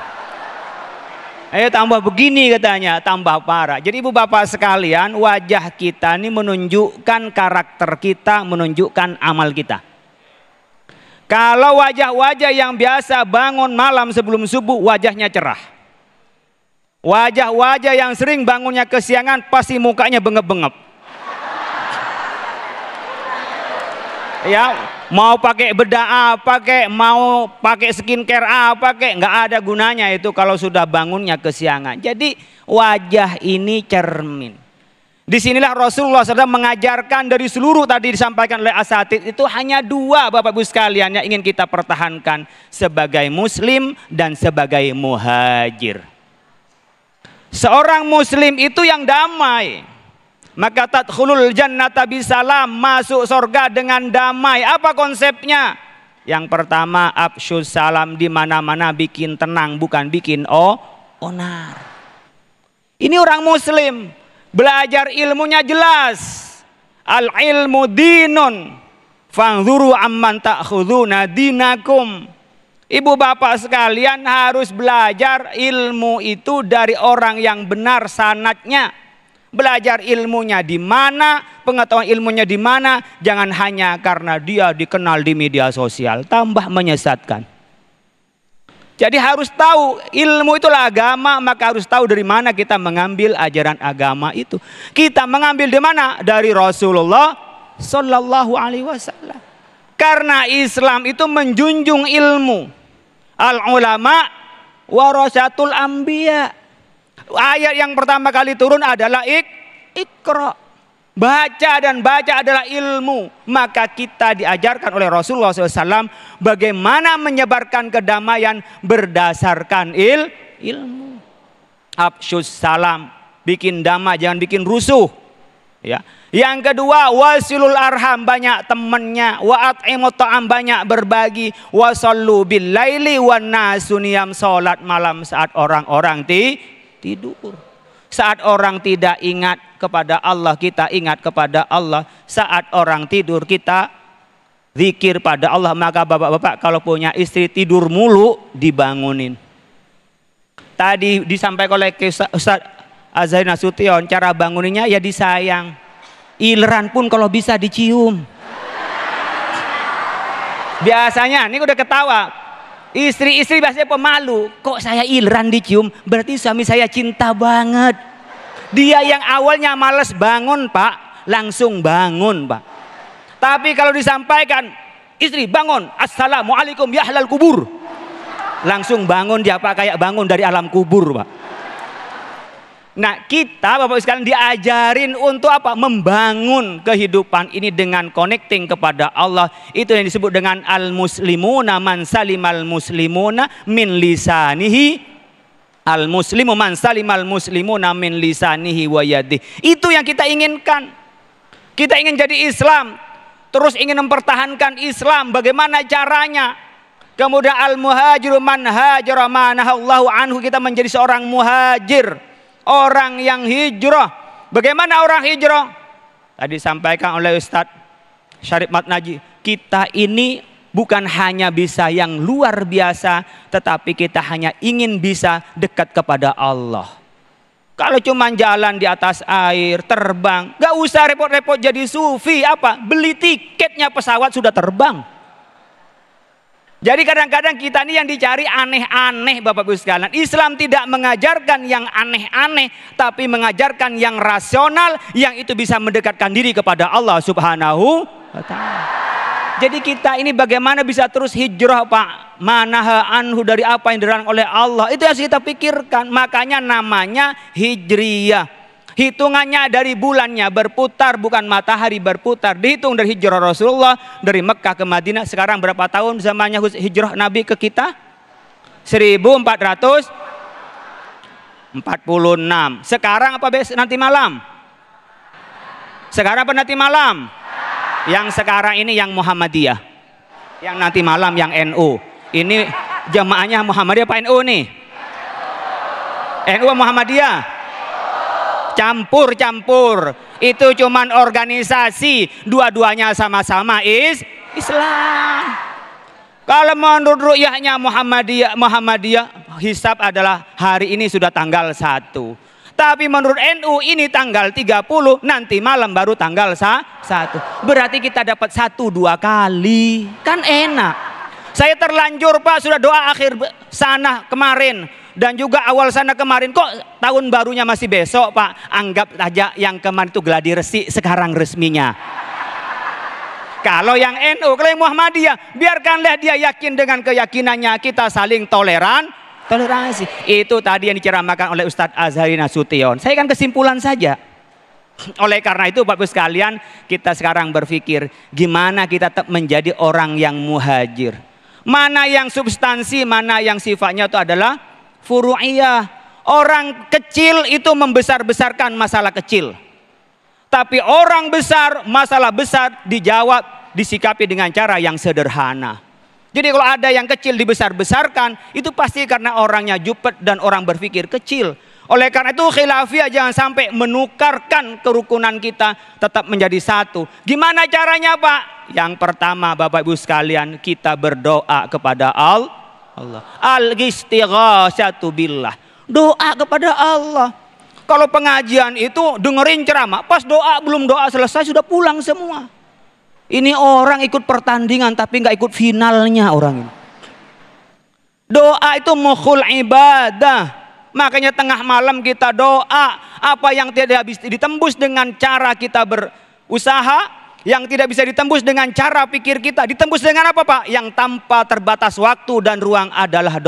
Ayo tambah begini katanya, tambah parah. Jadi ibu bapak sekalian, wajah kita ini menunjukkan karakter kita, menunjukkan amal kita. Kalau wajah-wajah yang biasa bangun malam sebelum subuh, wajahnya cerah. Wajah-wajah yang sering bangunnya kesiangan, pasti mukanya bengep-bengep. Ya, mau pakai bedah apa kek, mau pakai skincare apa kek, nggak ada gunanya itu kalau sudah bangunnya kesiangan. Jadi wajah ini cermin. Disinilah Rasulullah SAW mengajarkan dari seluruh tadi disampaikan oleh asatid itu hanya dua Bapak Ibu sekalian yang ingin kita pertahankan sebagai muslim dan sebagai muhajir. Seorang muslim itu yang damai. Maka tadkhulul jannata bisalam, masuk surga dengan damai. Apa konsepnya? Yang pertama, afsyus salam, di mana-mana bikin tenang, bukan bikin onar. Ini orang muslim, belajar ilmunya jelas. Al ilmu dinun, fanzuru amman ta'khuduna dinakum. Ibu bapak sekalian harus belajar ilmu itu dari orang yang benar sanadnya. Belajar ilmunya di mana, pengetahuan ilmunya di mana, jangan hanya karena dia dikenal di media sosial, tambah menyesatkan. Jadi harus tahu ilmu itulah agama, maka harus tahu dari mana kita mengambil ajaran agama itu. Kita mengambil di mana? Dari Rasulullah Sallallahu Alaihi Wasallam. Karena Islam itu menjunjung ilmu. Al ulama warasatul anbiya. Ayat yang pertama kali turun adalah Iqra. Baca dan baca adalah ilmu. Maka kita diajarkan oleh Rasulullah SAW bagaimana menyebarkan kedamaian berdasarkan ilmu. Afsyus salam, bikin damai, jangan bikin rusuh. Ya. Yang kedua, wasilul arham, banyak temennya. Wa at'imut ta'am, banyak berbagi. Wa sallu bil laili wan nasu niyam, salat malam saat orang-orang tidur. Saat orang tidak ingat kepada Allah, kita ingat kepada Allah. Saat orang tidur, kita zikir pada Allah. Maka bapak-bapak kalau punya istri tidur mulu, dibangunin. Tadi disampaikan oleh Ustaz Azhari Nasution, cara banguninnya ya disayang. Ileran pun kalau bisa dicium. Biasanya, ini udah ketawa. Istri-istri biasanya pemalu. Kok saya ileran dicium? Berarti suami saya cinta banget. Dia yang awalnya males bangun, Pak, langsung bangun, Pak. Tapi kalau disampaikan, istri bangun, assalamualaikum ya ahlal kubur, langsung bangun dia, Pak, kayak bangun dari alam kubur, Pak. Nah, kita Bapak sekalian diajarin untuk apa? Membangun kehidupan ini dengan connecting kepada Allah. Itu yang disebut dengan al-muslimuna man salimal muslimuna min lisanihi. Al-muslimu man salimal muslimuna min lisanihi wa yadihi. Itu yang kita inginkan. Kita ingin jadi Islam, terus ingin mempertahankan Islam. Bagaimana caranya? Kemudian al-muhajiru man hajara ma nahallahu anhu, kita menjadi seorang muhajir. Orang yang hijrah. Bagaimana orang hijrah? Tadi sampaikan oleh Ustadz Syarif Matnaji. Kita ini bukan hanya bisa yang luar biasa, tetapi kita hanya ingin bisa dekat kepada Allah. Kalau cuma jalan di atas air, terbang, gak usah repot-repot jadi sufi. Apa? Beli tiketnya pesawat sudah terbang. Jadi kadang-kadang kita ini yang dicari aneh-aneh, Bapak Ibu sekalian. Islam tidak mengajarkan yang aneh-aneh, tapi mengajarkan yang rasional, yang itu bisa mendekatkan diri kepada Allah Subhanahu wa ta'ala. Jadi kita ini bagaimana bisa terus hijrah, Pak? Manaha anhu, dari apa yang dilarang oleh Allah. Itu yang kita pikirkan. Makanya namanya hijriyah. Hitungannya dari bulannya berputar, bukan matahari berputar. Dihitung dari hijrah Rasulullah dari Mekah ke Madinah. Sekarang berapa tahun zamannya hijrah Nabi ke kita? 1446. Sekarang apa nanti malam? Sekarang apa nanti malam? Yang sekarang ini yang Muhammadiyah. Yang nanti malam yang NU. Ini jamaahnya Muhammadiyah apa NU nih? NU Muhammadiyah? Campur-campur. Itu cuman organisasi, dua-duanya sama-sama Islam. Kalau menurut ru'yahnya Muhammadiyah, hisab adalah hari ini sudah tanggal 1. Tapi menurut NU ini tanggal 30, nanti malam baru tanggal 1. Berarti kita dapat 1-2 kali. Kan enak. Saya terlanjur, Pak, sudah doa akhir sana kemarin. Dan juga awal sana kemarin, kok tahun barunya masih besok, Pak? Anggap aja yang kemarin itu gladi resi, sekarang resminya. Kalau yang NU, kalau yang Muhammadiyah, biarkanlah dia yakin dengan keyakinannya, kita saling toleransi. Itu tadi yang diceramakan oleh Ustadz Azhari Nasution. Saya kan kesimpulan saja. Oleh karena itu Bapak Ibu sekalian, kita sekarang berpikir gimana kita tetap menjadi orang yang muhajir. Mana yang substansi, mana yang sifatnya itu adalah furu'iyah. Orang kecil itu membesar-besarkan masalah kecil. Tapi orang besar, masalah besar dijawab, disikapi dengan cara yang sederhana. Jadi kalau ada yang kecil dibesar-besarkan, itu pasti karena orangnya jupet dan orang berpikir kecil. Oleh karena itu khilafiyah jangan sampai menukarkan kerukunan kita, tetap menjadi satu. Gimana caranya, Pak? Yang pertama Bapak Ibu sekalian, kita berdoa kepada Allah. Al-istighasatu billah. Doa kepada Allah. Kalau pengajian itu dengerin ceramah, pas doa belum doa selesai sudah pulang semua. Ini orang ikut pertandingan tapi nggak ikut finalnya orang ini. Doa itu mukhul ibadah. Makanya tengah malam kita doa. Apa yang tidak bisa ditembus dengan cara kita berusaha, yang tidak bisa ditembus dengan cara pikir kita, ditembus dengan apa, Pak? Yang tanpa terbatas waktu dan ruang adalah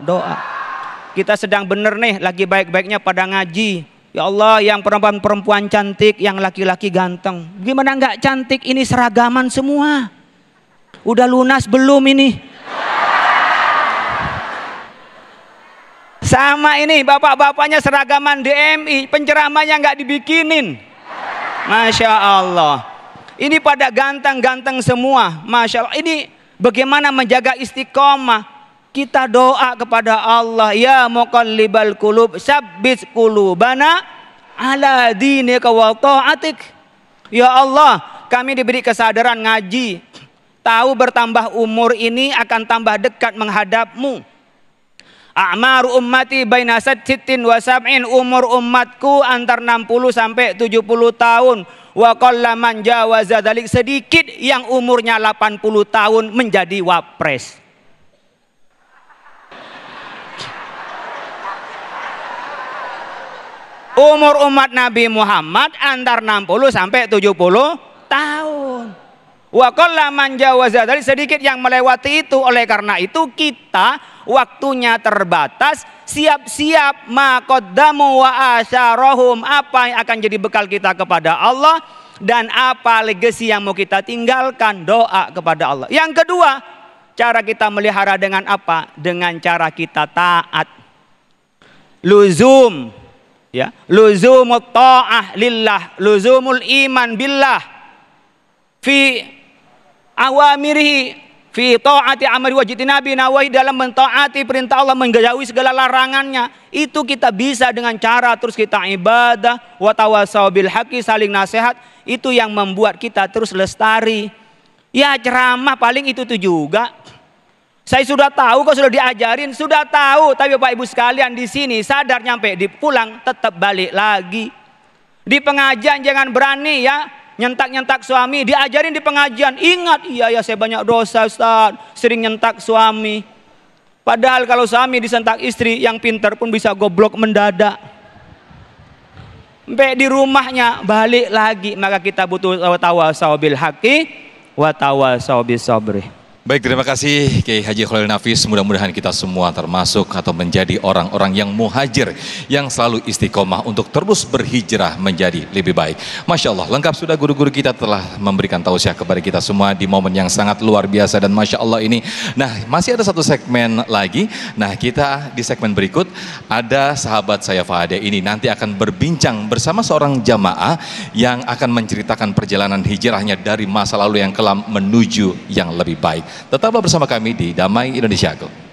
doa. Kita sedang bener nih, lagi baik-baiknya pada ngaji. Ya Allah, yang perempuan-perempuan cantik, yang laki-laki ganteng. Gimana nggak cantik? Ini seragaman semua. Udah lunas belum ini? Sama ini bapak-bapaknya seragaman DMI, penceramahnya nggak dibikinin. Masya Allah. Ini pada ganteng-ganteng semua. Masya Allah. Ini bagaimana menjaga istiqomah? Kita doa kepada Allah, ya muqallibal qulub, tsabbit qulubana ala dinika wa ta'atik. Ya Allah, kami diberi kesadaran ngaji, tahu bertambah umur ini akan tambah dekat menghadapmu. A'mar ummati baina sittin wa sab'in, umur umatku antar 60 sampai 70 tahun. Wa qalla man jawaza dzalik, sedikit yang umurnya 80 tahun menjadi wapres. Umur umat Nabi Muhammad antar 60 sampai 70 tahun. Wa qalla man jawaza dzalik, sedikit yang melewati itu. Oleh karena itu kita waktunya terbatas, siap-siap ma qaddamu wa asyarahum, apa yang akan jadi bekal kita kepada Allah dan apa legasi yang mau kita tinggalkan, doa kepada Allah. Yang kedua, cara kita melihara dengan apa? Dengan cara kita taat. Luzum, ya, luzumut ta'ah lillah, luzumul iman billah fi awamirihi, fi ta'ati amri wajtinabi nawahi, dalam mentaati perintah Allah, menjauhi segala larangannya. Itu kita bisa dengan cara terus kita ibadah, wa tawasau bil haqqi, saling nasihat. Itu yang membuat kita terus lestari. Ya ceramah paling itu tuh juga. Saya sudah tahu, kok sudah diajarin, sudah tahu. Tapi Bapak Ibu sekalian di sini sadar, nyampe di pulang tetap balik lagi. Di pengajian jangan berani ya nyentak-nyentak suami, diajarin di pengajian. Ingat, iya ya saya banyak dosa Ustaz, sering nyentak suami. Padahal kalau suami disentak istri, yang pintar pun bisa goblok mendadak. Sampai di rumahnya balik lagi. Maka kita butuh tawasau bil haqqi wa tawasau bis sabri. Baik, terima kasih Kiai Haji Khalil Nafis. Mudah-mudahan kita semua termasuk atau menjadi orang-orang yang muhajir, yang selalu istiqomah untuk terus berhijrah menjadi lebih baik. Masya Allah, lengkap sudah guru-guru kita telah memberikan tausiah kepada kita semua di momen yang sangat luar biasa dan Masya Allah ini. Nah, masih ada satu segmen lagi. Nah, kita di segmen berikut ada sahabat saya Fahade ini nanti akan berbincang bersama seorang jamaah yang akan menceritakan perjalanan hijrahnya dari masa lalu yang kelam menuju yang lebih baik. Tetaplah bersama kami di Damai Indonesiaku.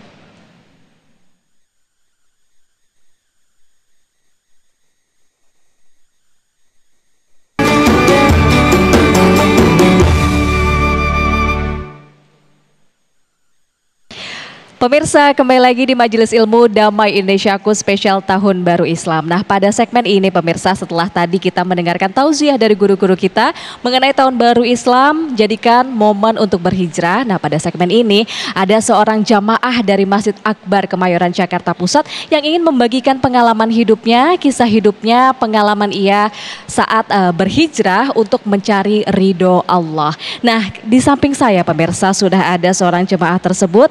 Pemirsa, kembali lagi di Majelis Ilmu Damai Indonesiaku spesial Tahun Baru Islam. Nah, pada segmen ini pemirsa, setelah tadi kita mendengarkan tausiah dari guru-guru kita mengenai Tahun Baru Islam, jadikan momen untuk berhijrah. Nah, pada segmen ini ada seorang jamaah dari Masjid Akbar Kemayoran Jakarta Pusat yang ingin membagikan pengalaman hidupnya, kisah hidupnya, pengalaman ia saat berhijrah untuk mencari ridho Allah. Nah, di samping saya pemirsa sudah ada seorang jemaah tersebut,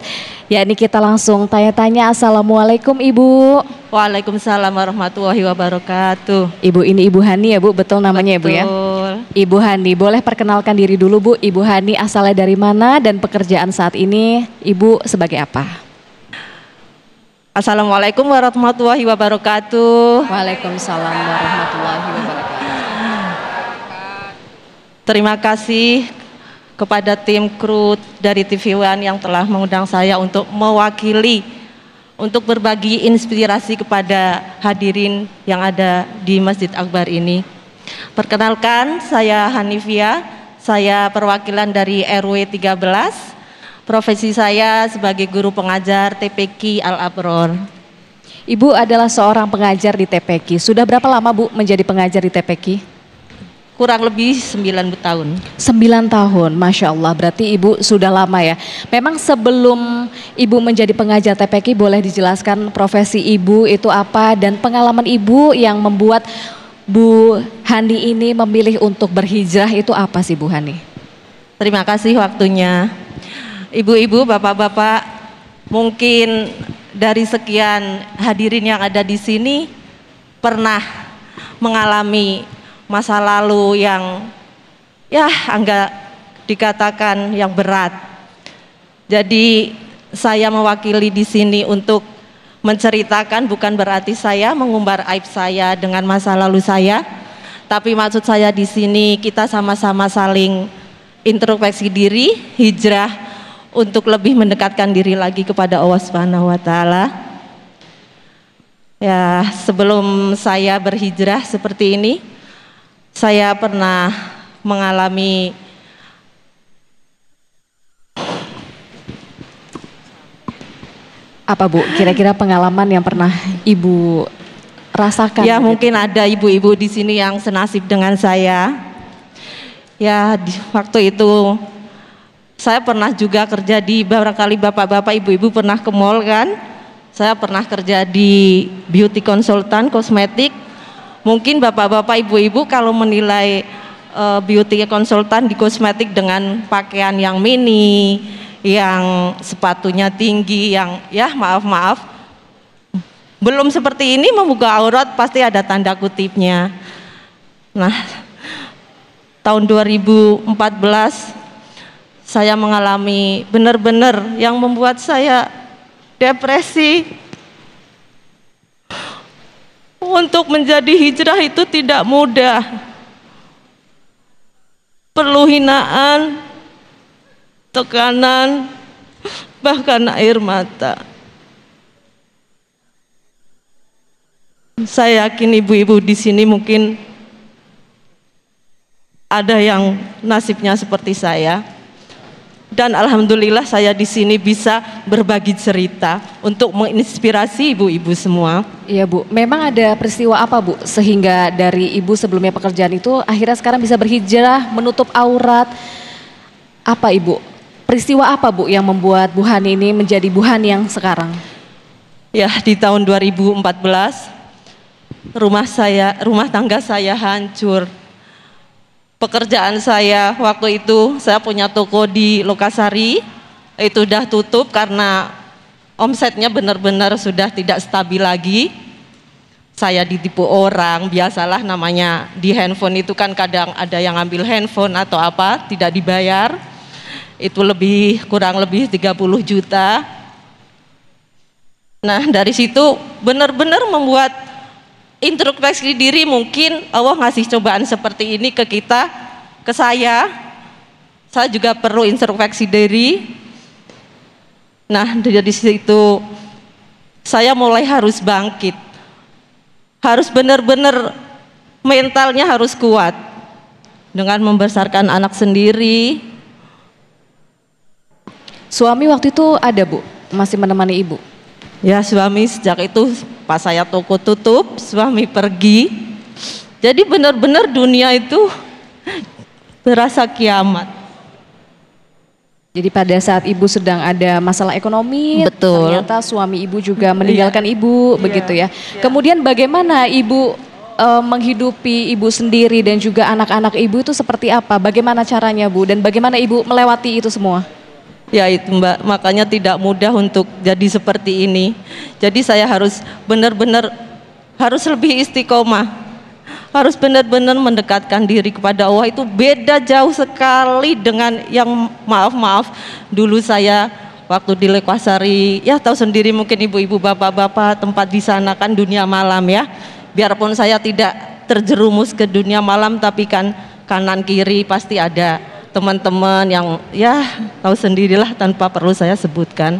yakni kita langsung tanya-tanya. Assalamualaikum Ibu. Waalaikumsalam warahmatullahi wabarakatuh. Ibu ini Ibu Hani ya Bu, betul namanya. Betul. Ibu ya? Ibu Hani, boleh perkenalkan diri dulu Bu. Ibu Hani asalnya dari mana dan pekerjaan saat ini Ibu sebagai apa? Assalamualaikum warahmatullahi wabarakatuh. Waalaikumsalam warahmatullahi wabarakatuh. Terima kasih kepada tim kru dari TV One yang telah mengundang saya untuk mewakili, untuk berbagi inspirasi kepada hadirin yang ada di Masjid Akbar ini. Perkenalkan, saya Hanifia, saya perwakilan dari RW 13. Profesi saya sebagai guru pengajar TPQ Al-Abror. Ibu adalah seorang pengajar di TPQ. Sudah berapa lama Bu menjadi pengajar di TPQ? Kurang lebih 9 tahun. 9 tahun, Masya Allah. Berarti Ibu sudah lama ya. Memang sebelum Ibu menjadi pengajar TPQ, boleh dijelaskan profesi Ibu itu apa dan pengalaman Ibu yang membuat Bu Hani ini memilih untuk berhijrah itu apa sih Bu Hani? Terima kasih waktunya. Ibu-ibu, bapak-bapak, mungkin dari sekian hadirin yang ada di sini pernah mengalami masa lalu yang ya enggak dikatakan yang berat. Jadi saya mewakili di sini untuk menceritakan, bukan berarti saya mengumbar aib saya dengan masa lalu saya, tapi maksud saya di sini kita sama-sama saling introspeksi diri, hijrah untuk lebih mendekatkan diri lagi kepada Allah Subhanahu wa taala. Ya, sebelum saya berhijrah seperti ini, saya pernah mengalami apa Bu? Kira-kira pengalaman yang pernah Ibu rasakan? Ya, mungkin ada ibu-ibu di sini yang senasib dengan saya. Ya, waktu itu saya pernah juga kerja di, barangkali bapak-bapak ibu-ibu pernah ke mall kan? Saya pernah kerja di beauty consultant kosmetik. Mungkin bapak-bapak ibu-ibu kalau menilai beauty consultant di kosmetik dengan pakaian yang mini, yang sepatunya tinggi, yang ya maaf belum seperti ini membuka aurat, pasti ada tanda kutipnya. Nah, tahun 2014 saya mengalami benar-benar yang membuat saya depresi. Untuk menjadi hijrah itu tidak mudah, perlu hinaan, tekanan, bahkan air mata. Saya yakin ibu-ibu di sini mungkin ada yang nasibnya seperti saya. Dan alhamdulillah saya di sini bisa berbagi cerita untuk menginspirasi ibu-ibu semua. Iya Bu, memang ada peristiwa apa Bu sehingga dari Ibu sebelumnya pekerjaan itu akhirnya sekarang bisa berhijrah, menutup aurat? Apa Ibu? Peristiwa apa Bu yang membuat Bu Hani ini menjadi Bu Hani yang sekarang? Ya, di tahun 2014 rumah tangga saya hancur. Pekerjaan saya waktu itu, saya punya toko di Lokasari, itu udah tutup karena omsetnya benar-benar sudah tidak stabil lagi. Saya ditipu orang, biasalah namanya di handphone itu kan kadang ada yang ambil handphone atau apa, tidak dibayar. Itu kurang lebih 30 juta. Nah, dari situ benar-benar membuat introspeksi diri, mungkin Allah ngasih cobaan seperti ini ke kita, ke saya juga perlu introspeksi diri. Nah, dari situ saya mulai harus bangkit, harus benar-benar mentalnya harus kuat dengan membesarkan anak sendiri. Suami waktu itu ada Bu, masih menemani Ibu? Ya, suami sejak itu pas saya toko tutup, suami pergi. Jadi benar-benar dunia itu berasa kiamat. Jadi pada saat Ibu sedang ada masalah ekonomi, betul, ternyata suami Ibu juga meninggalkan Ibu, begitu ya. Kemudian bagaimana Ibu menghidupi Ibu sendiri dan juga anak-anak Ibu itu seperti apa? Bagaimana caranya Bu? Dan bagaimana Ibu melewati itu semua? Ya itu Mbak, makanya tidak mudah untuk jadi seperti ini. Jadi saya harus benar-benar harus lebih istiqomah, harus benar-benar mendekatkan diri kepada Allah. Itu beda jauh sekali dengan yang maaf dulu saya waktu di Lekasari, ya tahu sendiri mungkin ibu-ibu bapak-bapak tempat di sana kan dunia malam ya. Biarpun saya tidak terjerumus ke dunia malam, tapi kan kanan kiri pasti ada teman-teman yang ya tahu sendirilah tanpa perlu saya sebutkan.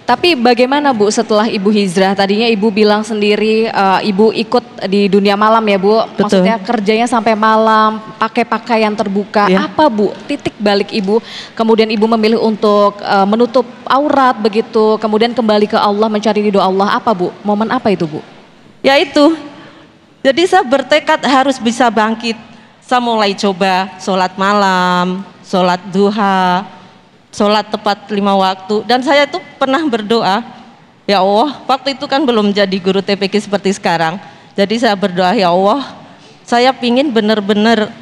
Tapi bagaimana Bu setelah Ibu hijrah? Tadinya Ibu bilang sendiri Ibu ikut di dunia malam ya Bu. Betul. Maksudnya kerjanya sampai malam, pakai pakaian terbuka. Ya. Apa Bu titik balik Ibu? Kemudian Ibu memilih untuk menutup aurat begitu, kemudian kembali ke Allah, mencari ridho Allah. Apa Bu? Momen apa itu Bu? Ya itu. Jadi saya bertekad harus bisa bangkit. Saya mulai coba sholat malam, sholat duha, sholat tepat 5 waktu. Dan saya tuh pernah berdoa, ya Allah, waktu itu kan belum jadi guru TPQ seperti sekarang. Jadi saya berdoa, ya Allah, saya pingin benar-benar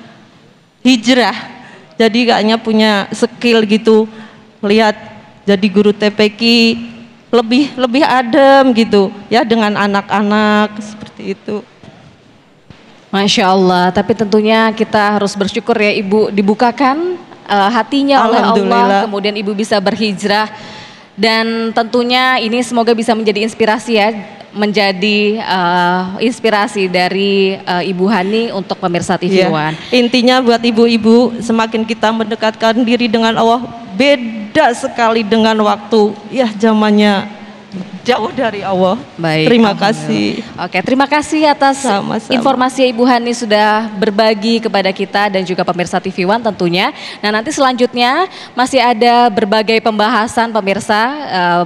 hijrah. Jadi kayaknya punya skill gitu, lihat jadi guru TPQ lebih adem gitu, ya dengan anak-anak seperti itu. Masya Allah, tapi tentunya kita harus bersyukur ya Ibu, dibukakan hatinya oleh Allah, kemudian Ibu bisa berhijrah. Dan tentunya ini semoga bisa menjadi inspirasi ya, menjadi inspirasi dari Ibu Hani untuk pemirsa TV One. Intinya buat ibu-ibu, semakin kita mendekatkan diri dengan Allah, beda sekali dengan waktu ya zamannya jauh dari Allah. Baik, terima kasih. Oke, terima kasih atas informasi Ibu Hani sudah berbagi kepada kita dan juga pemirsa TV One tentunya. Nah, nanti selanjutnya masih ada berbagai pembahasan pemirsa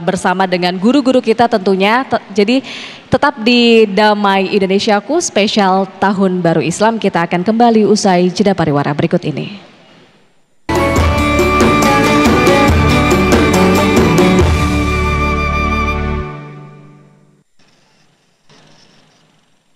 bersama dengan guru-guru kita tentunya. Jadi tetap di Damai Indonesiaku spesial Tahun Baru Islam. Kita akan kembali usai jeda pariwara berikut ini.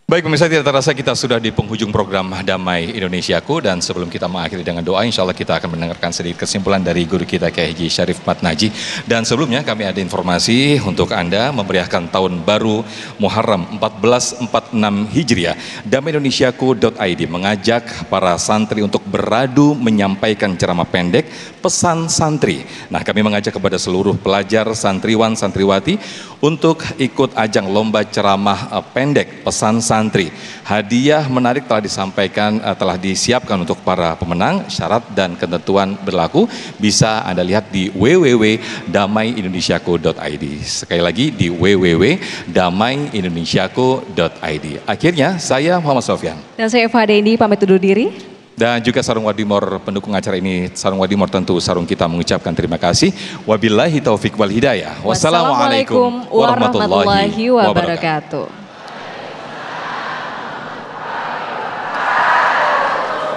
Baik pemirsa, tidak terasa kita sudah di penghujung program Damai Indonesiaku, dan sebelum kita mengakhiri dengan doa, insya Allah kita akan mendengarkan sedikit kesimpulan dari guru kita Kiai Haji Syarif Mat Naji. Dan sebelumnya kami ada informasi untuk Anda memeriahkan tahun baru Muharram 1446 Hijriah. Damaindonesiaku.id mengajak para santri untuk beradu menyampaikan ceramah pendek pesan santri. Nah, kami mengajak kepada seluruh pelajar, santriwan, santriwati untuk ikut ajang lomba ceramah pendek pesan santri. Hadiah menarik telah disampaikan, telah disiapkan untuk para pemenang. Syarat dan ketentuan berlaku bisa Anda lihat di www.damaindonesiaku.id. Sekali lagi di www.damaindonesiaku.id. Akhirnya saya Muhammad Sofyan dan saya Eva Dendi pamit undur diri. Dan juga Sarung Wadimor pendukung acara ini, Sarung Wadimor tentu Sarung kita mengucapkan terima kasih. Wabillahi taufik wal hidayah. Wassalamualaikum warahmatullahi wabarakatuh.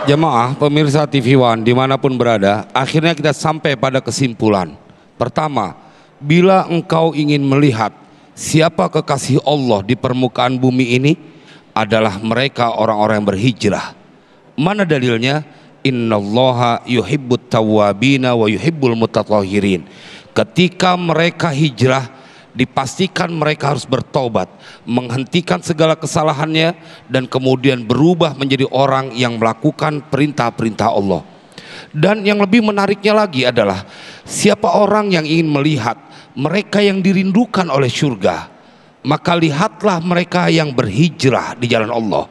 Jemaah pemirsa TV One dimanapun berada, akhirnya kita sampai pada kesimpulan. Pertama, bila engkau ingin melihat siapa kekasih Allah di permukaan bumi ini, adalah mereka orang-orang yang berhijrah. Mana dalilnya? Innallaha yuhibbut tawwabina wa yuhibbul mutatahhirin. Ketika mereka hijrah, dipastikan mereka harus bertobat, menghentikan segala kesalahannya, dan kemudian berubah menjadi orang yang melakukan perintah-perintah Allah. Dan yang lebih menariknya lagi adalah siapa orang yang ingin melihat mereka yang dirindukan oleh surga, maka lihatlah mereka yang berhijrah di jalan Allah.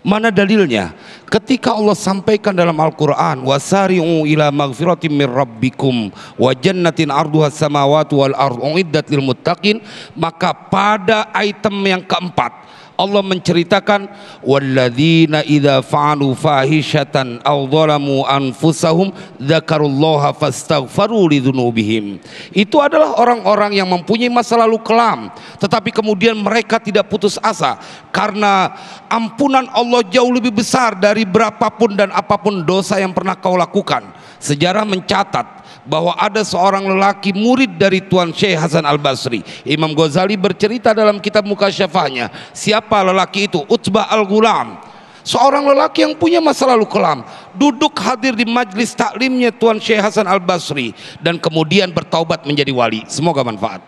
Mana dalilnya? Ketika Allah sampaikan dalam Al-Quran, wasari'u ila maghfiratin min rabbikum wa jannatin arduha samawati wal ardu uiddat lil muttaqin, maka pada item yang keempat Allah menceritakan walladzina idza fa'alu fahishatan aw dzalamu anfusahum dzakarullaha fastaghfaru lidzunubihim. Itu adalah orang-orang yang mempunyai masa lalu kelam, tetapi kemudian mereka tidak putus asa karena ampunan Allah jauh lebih besar dari berapapun dan apapun dosa yang pernah kau lakukan. Sejarah mencatat bahwa ada seorang lelaki murid dari Tuan Syekh Hasan Al-Basri. Imam Ghazali bercerita dalam kitab Mukasyafahnya, siapa lelaki itu? Utbah Al-Ghulam, seorang lelaki yang punya masa lalu kelam, duduk hadir di majlis taklimnya Tuan Syekh Hasan Al-Basri dan kemudian bertaubat menjadi wali. Semoga manfaat.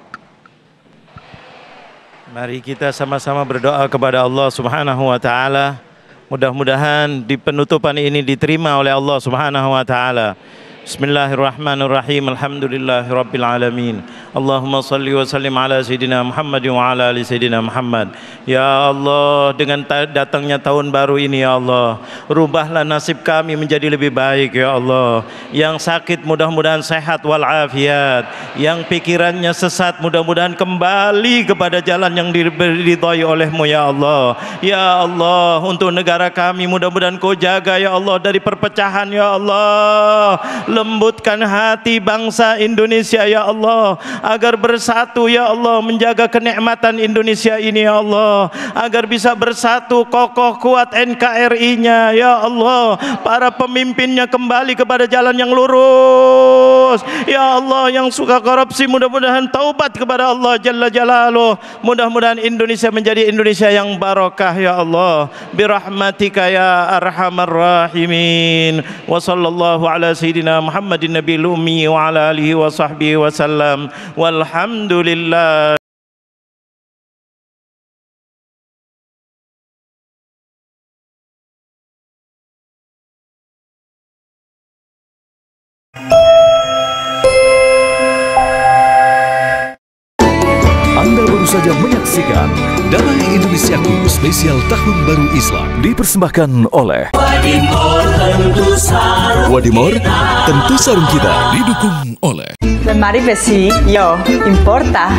Mari kita sama-sama berdoa kepada Allah Subhanahu wa taala. Mudah-mudahan di penutupan ini diterima oleh Allah Subhanahu wa taala. Bismillahirrahmanirrahim. Alhamdulillahirabbil alamin. Allahumma salli wa sallim ala sayyidina Muhammad wa ala ali sayyidina Muhammad. Ya Allah, dengan datangnya tahun baru ini ya Allah, rubahlah nasib kami menjadi lebih baik ya Allah. Yang sakit mudah-mudahan sehat walafiat, yang pikirannya sesat mudah-mudahan kembali kepada jalan yang diridhai oleh-Mu ya Allah. Ya Allah, untuk negara kami mudah-mudahan Kau jaga ya Allah dari perpecahan ya Allah. Lembutkan hati bangsa Indonesia ya Allah, agar bersatu ya Allah, menjaga kenikmatan Indonesia ini ya Allah, agar bisa bersatu kokoh kuat NKRI-nya ya Allah, para pemimpinnya kembali kepada jalan yang lurus ya Allah. Yang suka korupsi mudah-mudahan taubat kepada Allah Jalla Jalaluh. Mudah-mudahan Indonesia menjadi Indonesia yang barokah ya Allah, birahmatika ya arhamar rahimin. Wa sallallahu ala sayyidina Muhammadin nabiyil ummi wa ala alihi wa sahbihi wasallam. Walhamdulillah. saja menyaksikan Damai Indonesiaku spesial Tahun Baru Islam dipersembahkan oleh Wadimor, tentu sarung kita, didukung oleh Lemari besi, yo, importa.